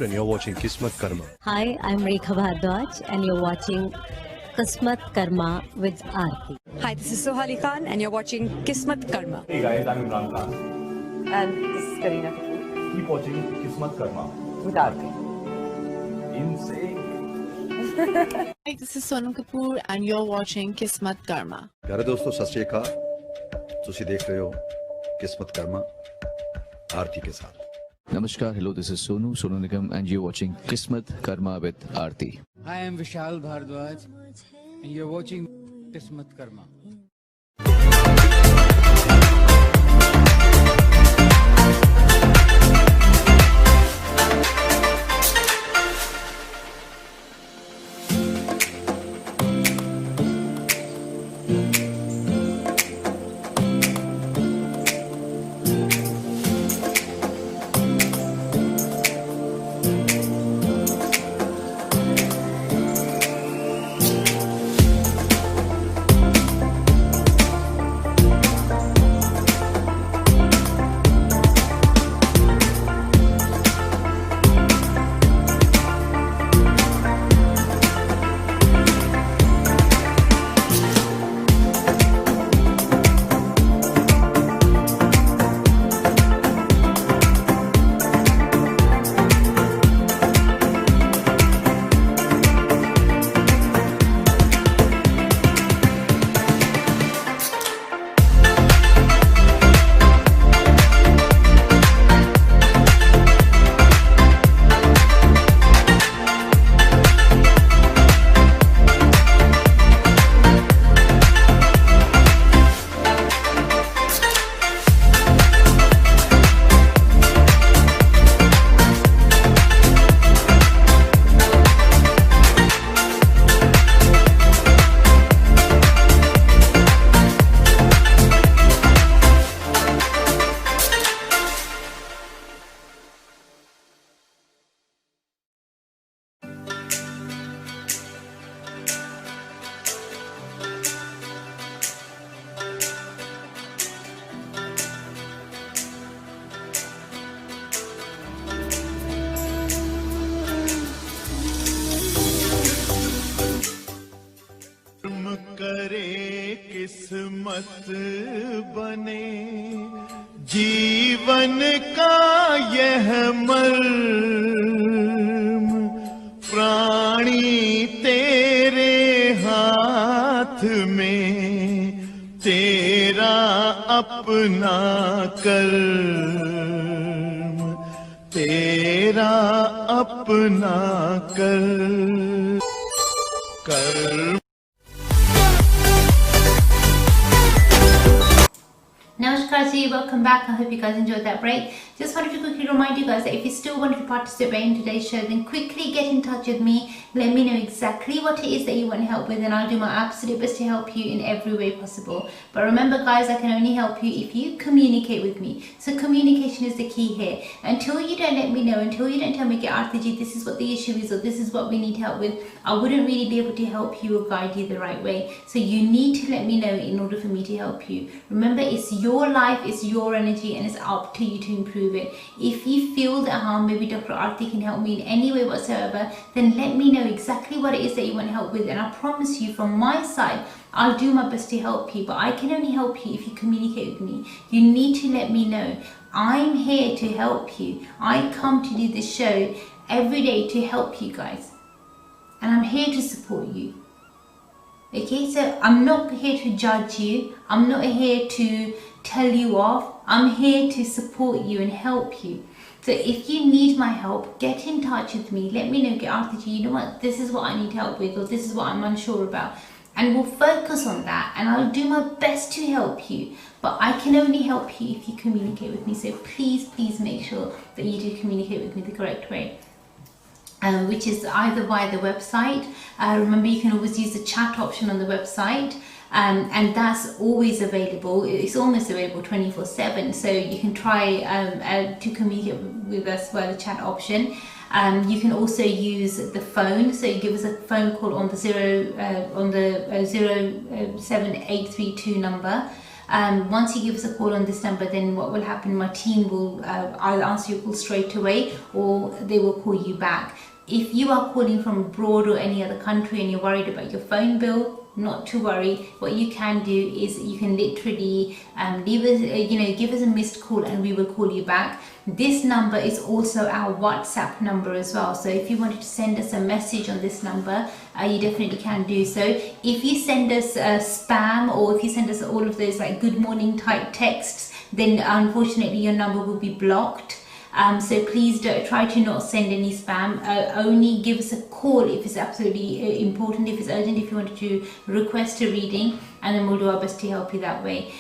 Speaker 2: And you're watching Kismatkarma.
Speaker 3: Hi, I'm Rekha Bhardwaj, and you're watching Kismatkarma with Arti.
Speaker 4: Hi, this is Sohali Khan, and you're watching Kismatkarma.
Speaker 5: Hey guys, I'm Imran Khan.
Speaker 4: And this is Kareena.
Speaker 5: Keep watching Kismatkarma
Speaker 4: With Arti.
Speaker 5: Insane.
Speaker 6: Hi, this is Sonam Kapoor, and you're watching Kismatkarma.
Speaker 7: प्यारे दोस्तों, सत श्री अकाल। तुसी देख रहे हो किस्मत कर्मा आरती के साथ।
Speaker 8: Namaskar, hello, this is Sonu Nigam, and you're watching Kismatkarma with Arti.
Speaker 9: Hi, I'm Vishal Bhardwaj, and you're watching Kismatkarma.
Speaker 1: करे किस्मत बने जीवन का यह मर्म प्राणी तेरे हाथ में तेरा अपना कर्म तेरा अपना कर्म
Speaker 10: Namaskar to you, welcome back. I hope you guys enjoyed that break. Just wanted to quickly remind you guys that if you still wanted to participate in today's show, then quickly get in touch with me. Let me know exactly what it is that you want help with, and I'll do my absolute best to help you in every way possible. But remember guys, I can only help you if you communicate with me. So communication is the key here. Until you don't let me know, until you don't tell me, Arti ji, this is what the issue is, or this is what we need help with, I wouldn't really be able to help you or guide you the right way. So you need to let me know in order for me to help you. Remember, it's your life, it's your energy, and it's up to you to improve it. If you feel that maybe Dr. Arti can help me in any way whatsoever, then let me know exactly what it is that you want help with, and I promise you from my side I'll do my best to help you. But I can only help you if you communicate with me. You need to let me know. I'm here to help you. I come to do this show every day to help you guys, and I'm here to support you. Okay, so I'm not here to judge you, I'm not here to tell you off, I'm here to support you and help you. So if you need my help, get in touch with me, let me know, Arti ji, you know what, this is what I need help with, or this is what I'm unsure about, and we'll focus on that, and I'll do my best to help you. But I can only help you if you communicate with me. So please make sure that you do communicate with me the correct way. Which is either via the website. Remember, you can always use the chat option on the website, and that's always available. It's almost available 24/7, so you can try to communicate with us via the chat option. You can also use the phone, so you give us a phone call on the 07832 number. Once you give us a call on this number, then what will happen, my team will either answer your call straight away, or they will call you back. If you are calling from abroad or any other country and you're worried about your phone bill, not to worry. What you can do is you can literally leave us, give us a missed call, and we will call you back. This number is also our WhatsApp number as well. So if you wanted to send us a message on this number, you definitely can do so. If you send us spam, or if you send us all of those like good morning type texts, then unfortunately your number will be blocked. So please try to not send any spam. Only give us a call if it's absolutely important, if it's urgent, if you wanted to request a reading, and then we'll do our best to help you that way.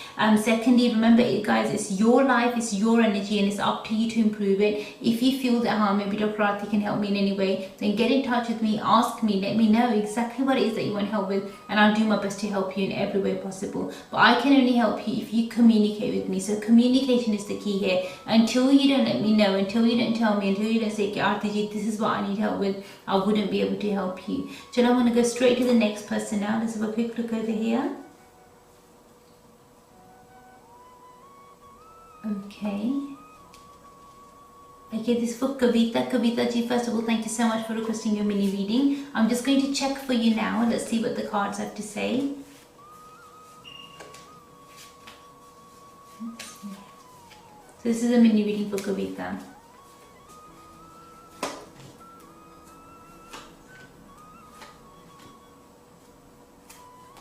Speaker 10: Secondly, remember guys, it's your life, it's your energy, and it's up to you to improve it. If you feel that maybe Dr. Arti can help me in any way, then get in touch with me, ask me, let me know exactly what it is that you want help with, and I'll do my best to help you in every way possible. But I can only help you if you communicate with me. So communication is the key here. Until you don't let me know, until you don't tell me, until you don't say, Arti ji, this is what I need help with, I wouldn't be able to help you. So now I'm going to go straight to the next person now. Let's have a quick look over here. Okay, this is for Kavita. Kavita ji, first of all, thank you so much for requesting your mini reading. I'm just going to check for you now. Let's see what the cards have to say. So this is a mini reading for Kavita.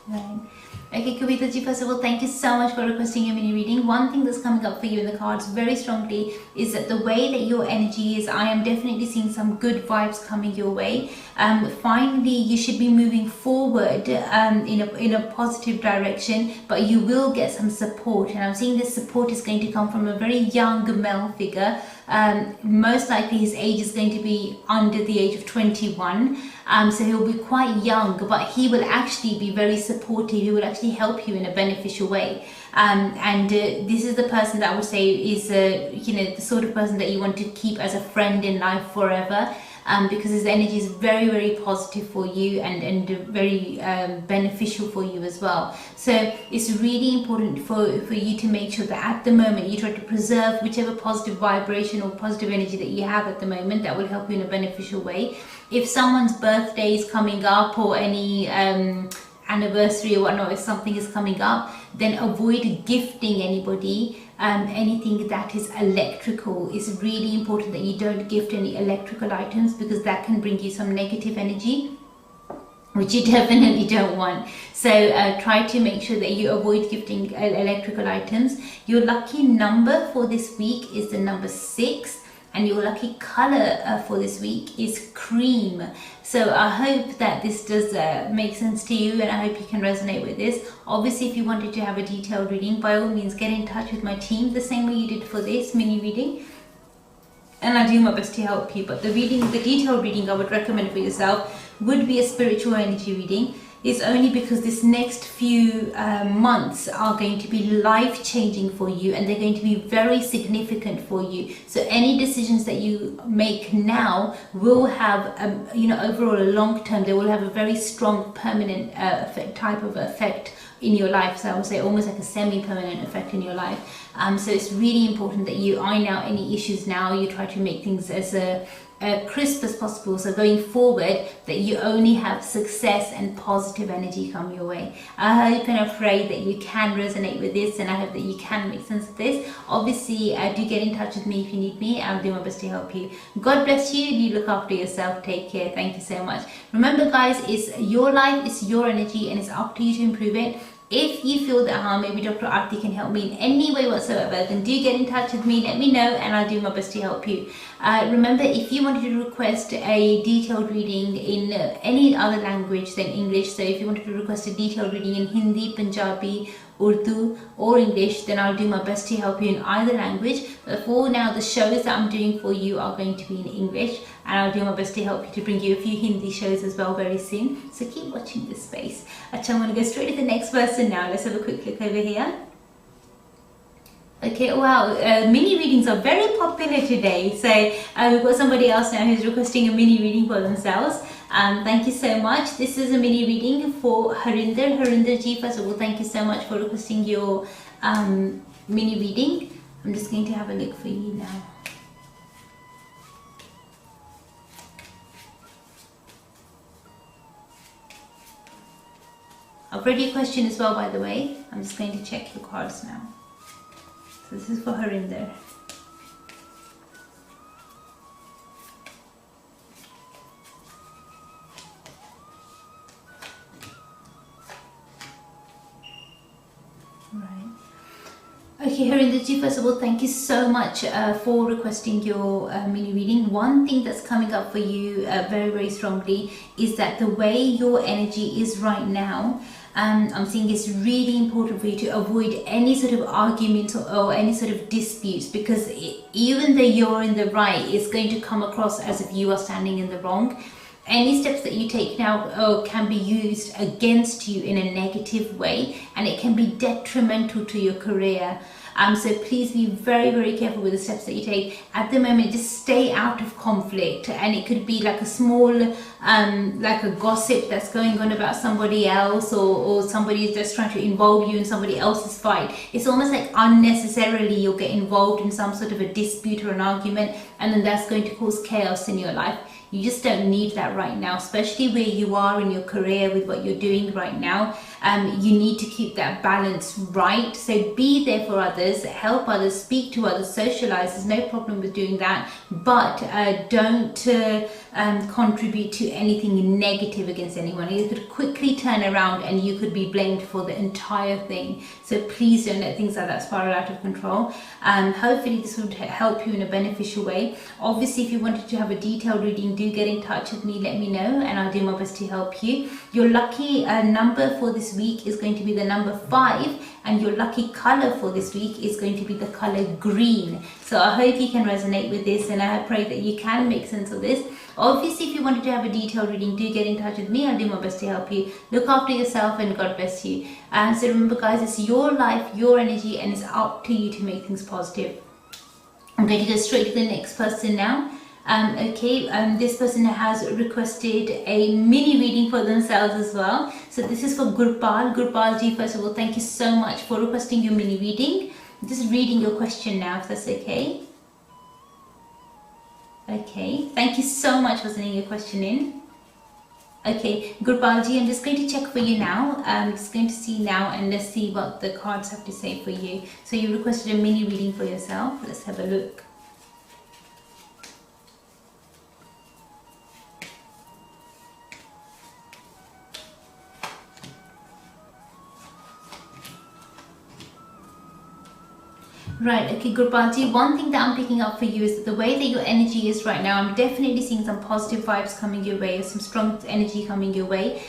Speaker 10: Right. Okay, Kavita ji, first of all, thank you so much for requesting your mini reading. One thing that's coming up for you in the cards very strongly is that the way that your energy is, I am definitely seeing some good vibes coming your way. Finally, you should be moving forward in a positive direction, but you will get some support, and I'm seeing this support is going to come from a very young male figure. Most likely his age is going to be under the age of 21, so he'll be quite young, but he will actually be very supportive. He will actually help you in a beneficial way, and this is the person that I would say is the sort of person that you want to keep as a friend in life forever. because his energy is very, very positive for you and very beneficial for you as well. So it's really important for you to make sure that at the moment you try to preserve whichever positive vibration or positive energy that you have at the moment that will help you in a beneficial way. If someone's birthday is coming up or any anniversary or whatnot, if something is coming up, then avoid gifting anybody anything that is electrical. It's really important that you don't gift any electrical items, because that can bring you some negative energy, which you definitely don't want. So try to make sure that you avoid gifting electrical items. Your lucky number for this week is the number 6, and your lucky color for this week is cream. So I hope that this does make sense to you, and I hope you can resonate with this. Obviously, if you wanted to have a detailed reading, by all means get in touch with my team the same way you did for this mini reading, and I'll do my best to help you. But the detailed reading I would recommend for yourself would be a spiritual energy reading. It's only because this next few months are going to be life-changing for you, and they're going to be very significant for you. So any decisions that you make now will have, overall a long term, they will have a very strong permanent type of effect in your life. So I would say almost like a semi-permanent effect in your life. So it's really important that you iron out any issues now. You try to make things as crisp as possible, so going forward that you only have success and positive energy come your way. I hope and afraid that you can resonate with this, and I hope that you can make sense of this. Obviously, do get in touch with me if you need me. I'll do my best to help you. God bless you. You look after yourself. Take care. Thank you so much. Remember guys, it's your life, it's your energy, and it's up to you to improve it. If you feel that maybe Dr. Arti can help me in any way whatsoever, then do get in touch with me, let me know, and I'll do my best to help you. Remember, if you wanted to request a detailed reading in any other language than English, so if you wanted to request a detailed reading in Hindi, Punjabi, Urdu or English, then I'll do my best to help you in either language. But for now, the shows that I'm doing for you are going to be in English, and I'll do my best to help you to bring you a few Hindi shows as well very soon. So keep watching this space. Achha, I'm going to go straight to the next person now. Let's have a quick look over here. Okay, wow, mini readings are very popular today. So we've got somebody else now who's requesting a mini reading for themselves. Thank you so much. This is a mini reading for Harinder. Harinder ji, first of all, thank you so much for requesting your mini reading. I'm just going to have a look for you now. I've read your question as well, by the way. I'm just going to check your cards now. So this is for Harinder. Okay, Harinder ji, first of all, thank you so much for requesting your mini reading. One thing that's coming up for you very, very strongly is that the way your energy is right now, I'm seeing it's really important for you to avoid any sort of arguments or any sort of disputes, because even though you're in the right, it's going to come across as if you are standing in the wrong. Any steps that you take now can be used against you in a negative way, and it can be detrimental to your career. So please be very, very careful with the steps that you take. At the moment, just stay out of conflict, and it could be like a small, like a gossip that's going on about somebody else, or somebody that's trying to involve you in somebody else's fight. It's almost like unnecessarily you'll get involved in some sort of a dispute or an argument, and then that's going to cause chaos in your life. You just don't need that right now, especially where you are in your career with what you're doing right now. You need to keep that balance right. So be there for others, help others, speak to others, socialize. There's no problem with doing that, but don't contribute to anything negative against anyone. You could quickly turn around and you could be blamed for the entire thing. So please don't let things like that spiral out of control. Hopefully this would help you in a beneficial way. Obviously, if you wanted to have a detailed reading, do get in touch with me, let me know, and I'll do my best to help you. Your lucky number for this week is going to be the number 5, and your lucky color for this week is going to be the color green. So I hope you can resonate with this, and I pray that you can make sense of this. Obviously, if you wanted to have a detailed reading, do get in touch with me. I'll do my best to help you. Look after yourself, and God bless you. So remember guys, it's your life, your energy, and it's up to you to make things positive. I'm going to go straight to the next person now. This person has requested a mini reading for themselves as well. So this is for Gurpal. Gurpal ji, first of all, thank you so much for requesting your mini reading. I'm just reading your question now, if that's okay. Okay, thank you so much for sending your question in. Okay, Gurpalji, I'm just going to check for you now. I'm just going to see now and let's see what the cards have to say for you. So you requested a mini reading for yourself. Let's have a look. Right, okay, Gurpalji, one thing that I'm picking up for you is that the way that your energy is right now, I'm definitely seeing some positive vibes coming your way, some strong energy coming your way.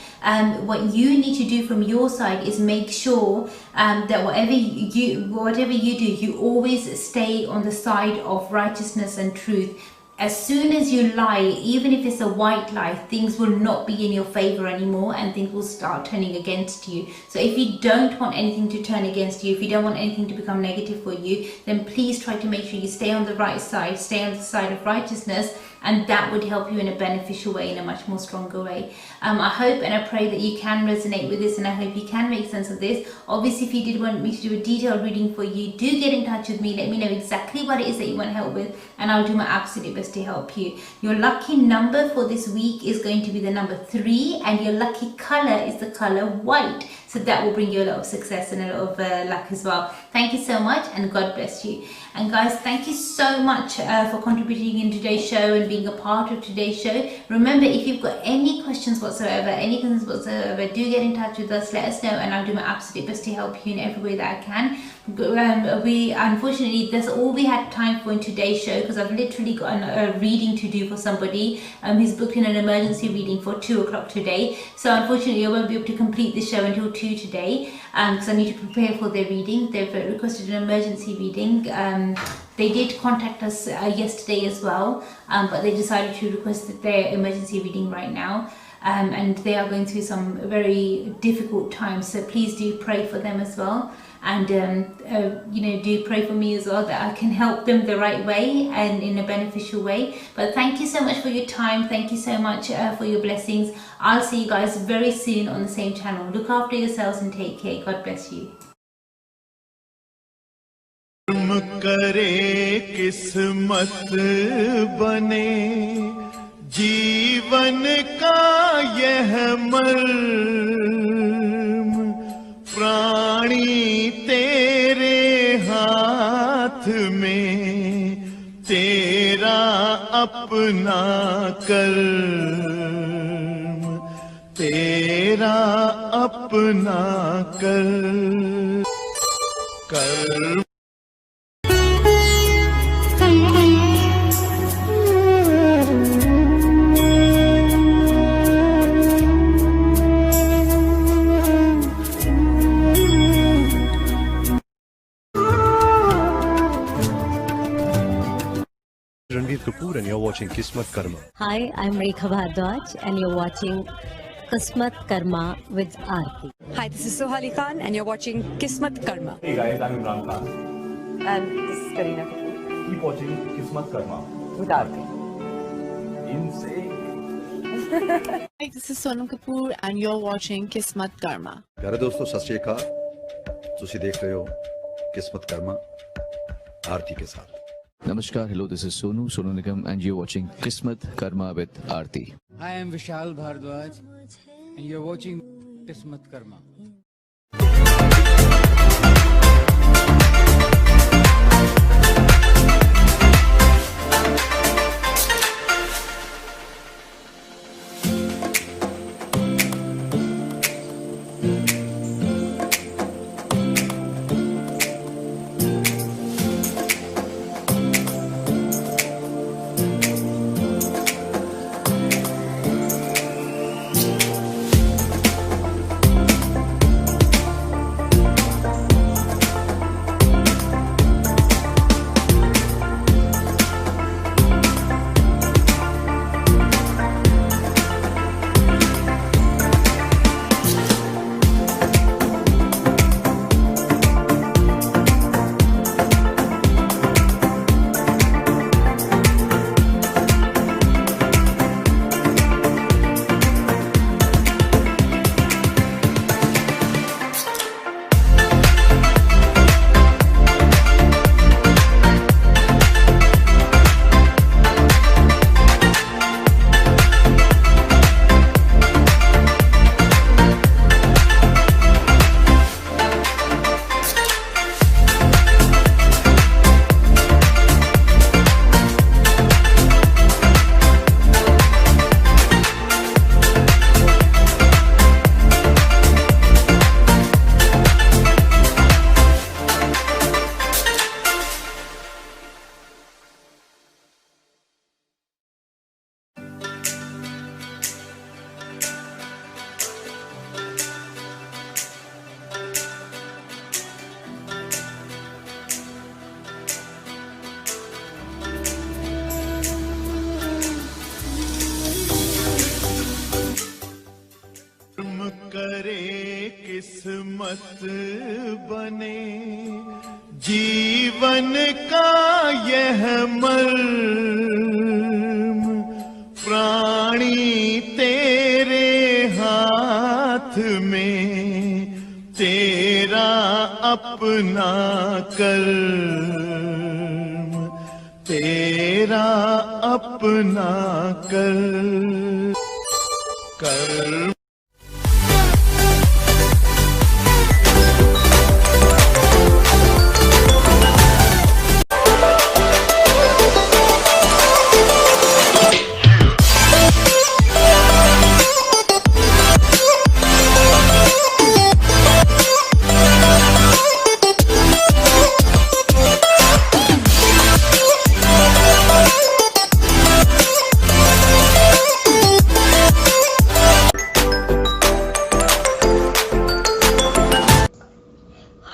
Speaker 10: What you need to do from your side is make sure that whatever you do, you always stay on the side of righteousness and truth. As soon as you lie, even if it's a white lie, things will not be in your favor anymore and things will start turning against you. So if you don't want anything to turn against you, if you don't want anything to become negative for you, then please try to make sure you stay on the right side, stay on the side of righteousness, and that would help you in a beneficial way, in a much more stronger way. I hope and I pray that you can resonate with this, and I hope you can make sense of this. Obviously, if you did want me to do a detailed reading for you, do get in touch with me. Let me know exactly what it is that you want help with, and I'll do my absolute best to help you. Your lucky number for this week is going to be the number 3, and your lucky color is the color white. So that will bring you a lot of success and a lot of luck as well. Thank you so much, and God bless you. And guys, thank you so much for contributing in today's show and being a part of today's show. Remember, if you've got any questions whatsoever, any concerns whatsoever, do get in touch with us, let us know, and I'll do my absolute best to help you in every way that I can. We unfortunately, that's all we had time for in today's show, because I've literally got a reading to do for somebody who's booked in an emergency reading for 2 o'clock today. So unfortunately I won't be able to complete the show until 2 today, because I need to prepare for their reading. They've requested an emergency reading. They did contact us yesterday as well, but they decided to request their emergency reading right now. And they are going through some very difficult times, so please do pray for them as well. And do pray for me as well, that I can help them the right way and in a beneficial way. But thank you so much for your time. Thank you so much for your blessings. I'll see you guys very soon on the same channel. Look after yourselves and take care. God bless you.
Speaker 1: करे किस्मत बने जीवन का यह मर्म, प्राणी तेरे हाथ में, तेरा अपना कर्म, तेरा अपना कर्म।
Speaker 2: Kapoor and you're watching Kismatkarma.
Speaker 3: Hi, I'm Rekha Bhardwaj and you're watching Kismatkarma with Arti.
Speaker 4: Hi, this is Sohali Khan and you're watching Kismatkarma.
Speaker 5: Hey guys, I'm Imran Khan.
Speaker 4: And this is Kareena Kapoor
Speaker 5: Keep watching Kismatkarma.
Speaker 4: with Arti.
Speaker 5: Insane.
Speaker 6: Hi, this is Sonam Kapoor and you're watching Kismatkarma.
Speaker 7: प्यारे दोस्तों, सत श्री अकाल। तुसी देख रहे हो किस्मत कर्मा आरती के साथ।
Speaker 8: Namaskar, hello, this is Sonu Nigam, and you're watching Kismatkarma with Arti.
Speaker 9: I am Vishal Bhardwaj, and you're watching Kismatkarma.
Speaker 1: करे किस्मत बने जीवन का यह मर्म प्राणी तेरे हाथ में तेरा अपना कर्म तेरा अपना कर्म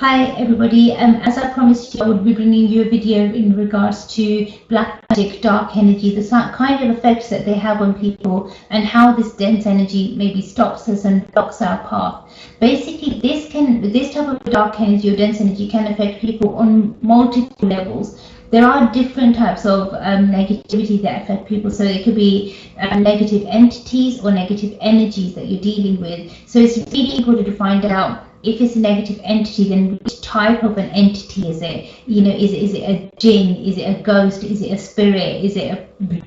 Speaker 10: Hi everybody, as I promised you, I would be bringing you a video in regards to black magic, dark energy, the kind of effects that they have on people and how this dense energy maybe stops us and blocks our path. Basically, this type of dark energy or dense energy can affect people on multiple levels. There are different types of negativity that affect people. So it could be negative entities or negative energies that you're dealing with. So it's really important to find out if it's a negative entity, then which type of an entity is it? You know, is it a jinn? Is it a ghost? Is it a spirit? Is it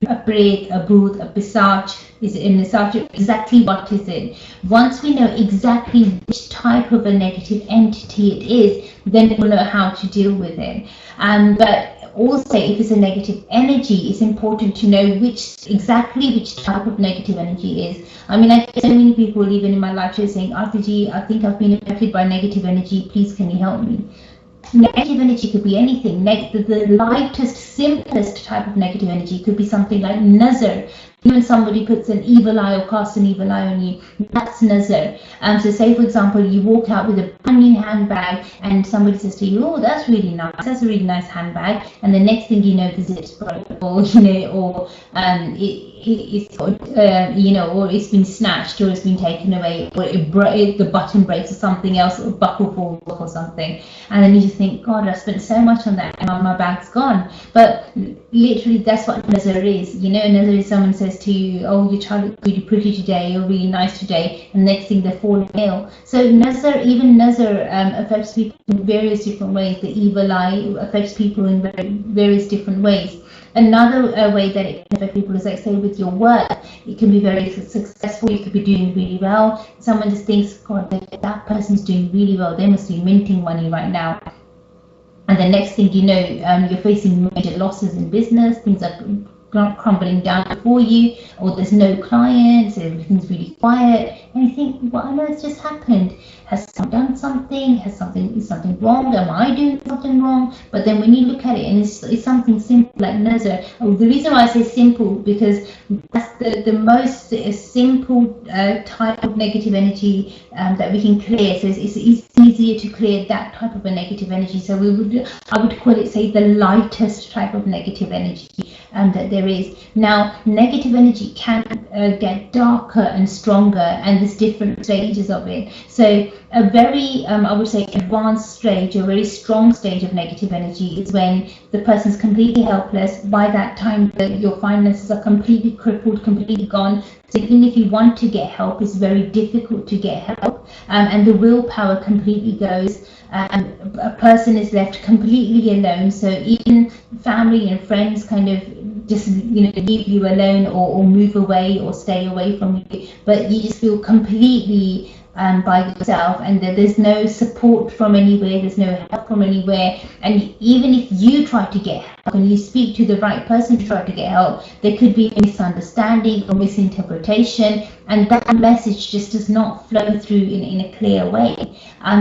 Speaker 10: a pret, a booth, a pisach? Is it a nisach? Exactly what is it? Once we know exactly which type of a negative entity it is, then we'll know how to deal with it. But also, if it's a negative energy, it's important to know exactly which type of negative energy is. I mean, I get so many people even in my life saying, Arti ji, I think I've been affected by negative energy, please can you help me? Negative energy could be anything. The lightest, simplest type of negative energy could be something like nazar. When somebody puts an evil eye or casts an evil eye on you, that's nazar. So say, for example, you walk out with a brand new handbag and somebody says to you, oh, that's really nice, that's a really nice handbag. And the next thing you know, the zip's broke, or, you know, or or it's been snatched, or it's been taken away, or the button breaks or something else, or buckle falls off or something. And then you just think, God, I spent so much on that and my bag's gone. But literally, that's what nazar is. You know, nazar is someone says to you, oh, your child looks really pretty today, you're really nice today, and next thing they're falling ill. So nazar affects people in various different ways. The evil eye affects people in various different ways. Another way that it can affect people is, like, say, with your work. It can be very successful, you could be doing really well. Someone just thinks, God, that person's doing really well, they must be minting money right now. And the next thing you know, you're facing major losses in business, things are crumbling down for you, or there's no clients, everything's really quiet, and you think, what on earth just happened? Has someone done something? Is something wrong? Am I doing something wrong? But then when you look at it, and it's something simple like nazar. The reason why I say simple, because that's the most simple type of negative energy that we can clear. So it's easier to clear that type of a negative energy. So I would call it, say, the lightest type of negative energy that there is. Now, negative energy can get darker and stronger, and there's different stages of it. So a very, I would say, advanced stage, a very strong stage of negative energy is when the person's completely helpless. By that time, your finances are completely crippled, completely gone. So even if you want to get help, it's very difficult to get help, and the willpower completely goes. A person is left completely alone. So even family and friends kind of just, leave you alone, or move away, or stay away from you. But you just feel completely by yourself, and there's no support from anywhere, there's no help from anywhere. And even if you try to get help and you speak to the right person to try to get help, there could be a misunderstanding or misinterpretation, and that message just does not flow through in a clear way.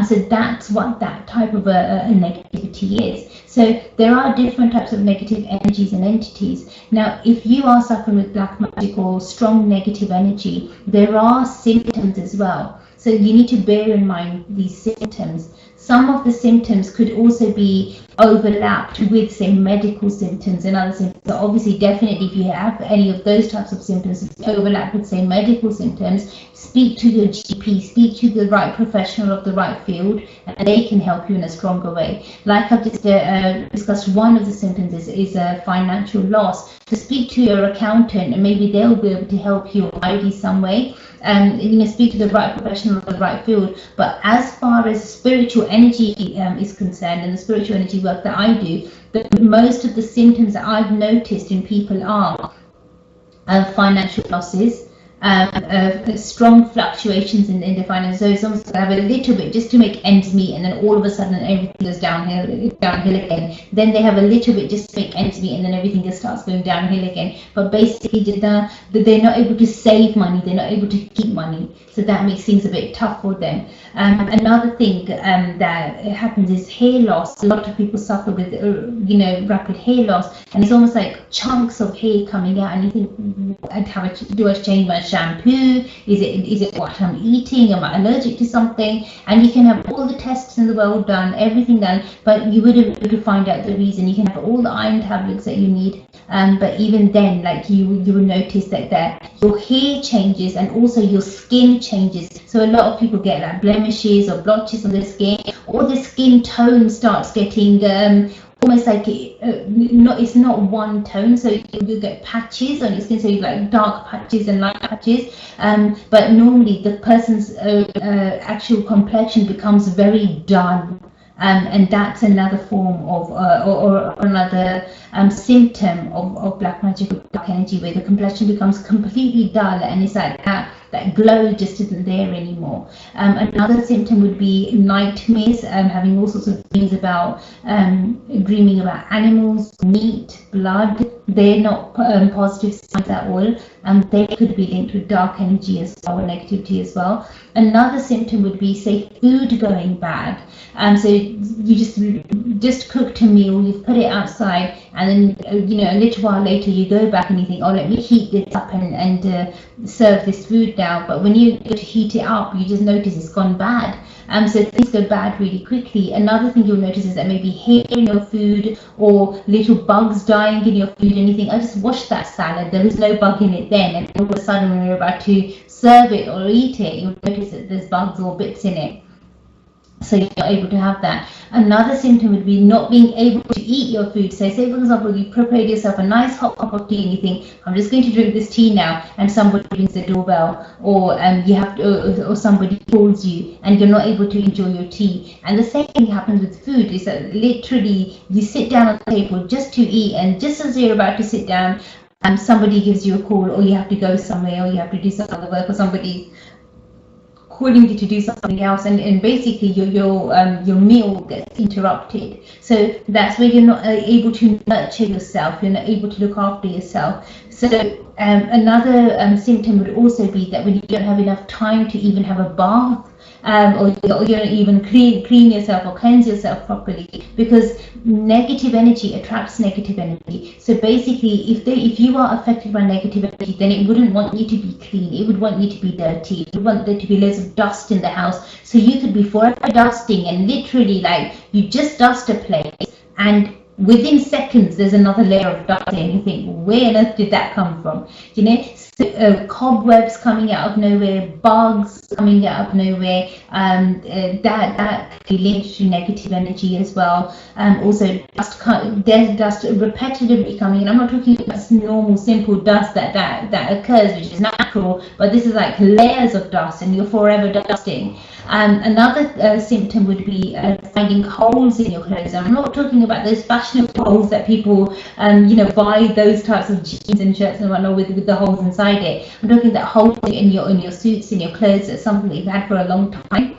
Speaker 10: So that's what that type of a negativity is. So there are different types of negative energies and entities. Now, if you are suffering with black magic or strong negative energy, there are symptoms as well. So you need to bear in mind these symptoms. Some of the symptoms could also be overlapped with, say, medical symptoms and other symptoms. So obviously, definitely, if you have any of those types of symptoms overlap with, say, medical symptoms, speak to your GP, speak to the right professional of the right field, and they can help you in a stronger way. Like I've just discussed, one of the symptoms is a financial loss. So speak to your accountant, and maybe they'll be able to help you or guide you some way. And speak to the right professional of the right field. But as far as spiritual energy is concerned, and the spiritual energy work that I do, most of the symptoms that I've noticed in people are financial losses, strong fluctuations in the finance. So it's almost have a little bit just to make ends meet, and then all of a sudden everything goes downhill again. Then they have a little bit just to make ends meet, and then everything just starts going downhill again. But basically, they're not able to save money, they're not able to keep money. So that makes things a bit tough for them. Another thing that happens is hair loss. A lot of people suffer with, rapid hair loss, and it's almost like chunks of hair coming out, and you think, do I change my shampoo? Is it what I'm eating? Am I allergic to something? And you can have all the tests in the world done, everything done, but you wouldn't be able to find out the reason. You can have all the iron tablets that you need, but even then, like you will notice that your hair changes and also your skin changes. So a lot of people get like blemishes or blotches on their skin, or the skin tone starts getting almost like it's not one tone, so you get patches on your skin, so you like dark patches and light patches, but normally the person's actual complexion becomes very dull. And that's another form of or another symptom of black magic, or dark energy, where the complexion becomes completely dull, and it's like that glow just isn't there anymore. Another symptom would be nightmares, having all sorts of dreams about dreaming about animals, meat, blood. They're not positive signs at all, and they could be linked with dark energy as well, or negativity as well. Another symptom would be, say, food going bad. So you just cooked a meal, you've put it outside, and then a little while later you go back and you think, oh, let me heat this up and serve this food now. But when you go to heat it up, you just notice it's gone bad. So things go bad really quickly. Another thing you'll notice is that maybe hair in your food, or little bugs dying in your food, and you think, I just washed that salad, there was no bug in it then, and all of a sudden when you're about to serve it or eat it, you'll notice that there's bugs or bits in it. So you're not able to have that. Another symptom would be not being able to eat your food. So say, for example, you prepared yourself a nice hot cup of tea and you think, I'm just going to drink this tea now, and somebody rings the doorbell, or you have to, or somebody calls you, and you're not able to enjoy your tea. And the same thing happens with food, is that literally you sit down at the table just to eat, and just as you're about to sit down, somebody gives you a call, or you have to go somewhere, or you have to do some other work, or somebody calling you to do something else, and basically your meal gets interrupted. So that's where you're not able to nurture yourself, you're not able to look after yourself. So another symptom would also be that when you don't have enough time to even have a bath, or you don't even clean yourself or cleanse yourself properly, because negative energy attracts negative energy. So basically, if you are affected by negative energy, then it wouldn't want you to be clean, it would want you to be dirty, it would want there to be loads of dust in the house. So you could be forever dusting, and literally, like, you just dust a place, and within seconds there's another layer of dust, and you think, where on earth did that come from? So, cobwebs coming out of nowhere, bugs coming out of nowhere, that can be linked to negative energy as well. Also dust repetitively coming in. I'm not talking about normal simple dust that occurs, which is natural, but this is like layers of dust, and you're forever dusting. Another symptom would be finding holes in your clothes. I'm not talking about those fashionable holes that people buy those types of jeans and shirts and whatnot with the holes inside it. I'm talking about holes in your suits, in your clothes. That's something that you've had for a long time,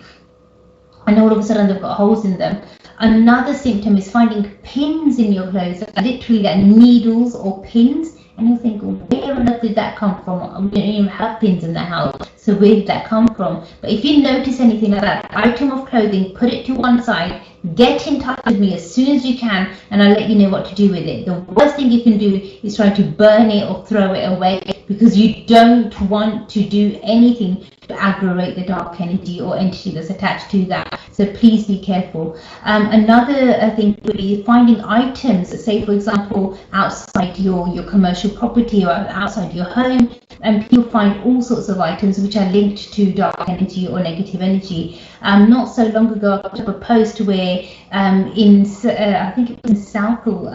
Speaker 10: and all of a sudden they've got holes in them. Another symptom is finding pins in your clothes, literally like needles or pins. And you think, where on earth did that come from? We don't even have pins in the house, so where did that come from? But if you notice anything like that item of clothing, put it to one side, get in touch with me as soon as you can, and I'll let you know what to do with it. The worst thing you can do is try to burn it or throw it away. because you don't want to do anything to aggravate the dark energy or entity that's attached to that. So please be careful. Another thing would be finding items, say for example, outside your commercial property or outside your home, and you'll find all sorts of items which are linked to dark energy or negative energy. Not so long ago, I put up a post where I think it was in Southall,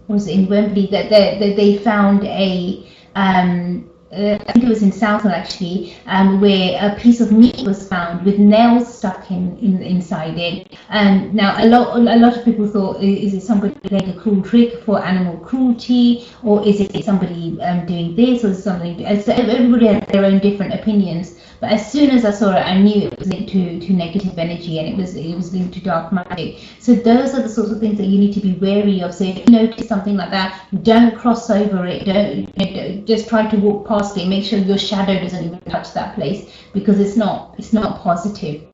Speaker 10: was it in Wembley, that they found a I think it was in Southall actually, where a piece of meat was found with nails stuck inside it. Now a lot of people thought, is it somebody playing a cruel trick for animal cruelty, or is it somebody doing this, or something? So everybody has their own different opinions. But as soon as I saw it, I knew it was linked to negative energy, and it was linked to dark magic. So those are the sorts of things that you need to be wary of. So if you notice something like that, don't cross over it. Don't just try to walk past it. Make sure your shadow doesn't even touch that place, because it's not positive.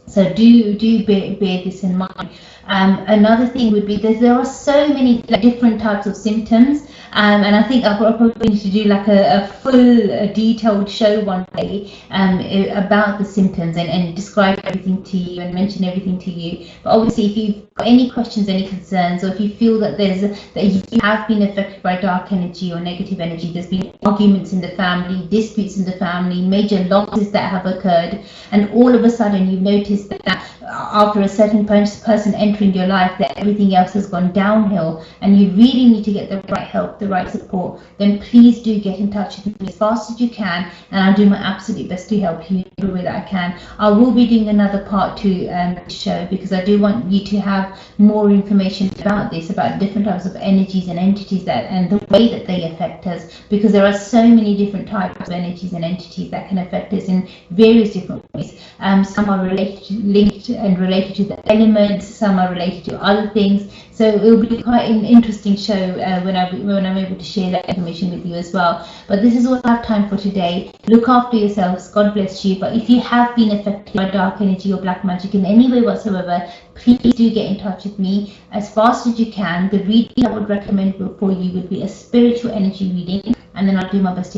Speaker 10: So do bear this in mind. Another thing would be there are so many different types of symptoms, and I think I'll probably need to do like a full detailed show one day about the symptoms and describe everything to you and mention everything to you. But obviously, if you've got any questions, any concerns, or if you feel that you have been affected by dark energy or negative energy, there's been arguments in the family, disputes in the family, major losses that have occurred, and all of a sudden you've noticed that after a certain person entering your life, that everything else has gone downhill, and you really need to get the right help, the right support, then please do get in touch with me as fast as you can, and I'll do my absolute best to help you in every way that I can. I will be doing another part 2 show, because I do want you to have more information about this, about different types of energies and entities and the way that they affect us, because there are so many different types of energies and entities that can affect us in various different ways. Some are linked and related to the elements, some are related to other things. So it will be quite an interesting show when I'm able to share that information with you as well. But this is all I have time for today. Look after yourselves. God bless you. But if you have been affected by dark energy or black magic in any way whatsoever, please do get in touch with me as fast as you can. The reading I would recommend for you would be a spiritual energy reading, and then I'll do my best to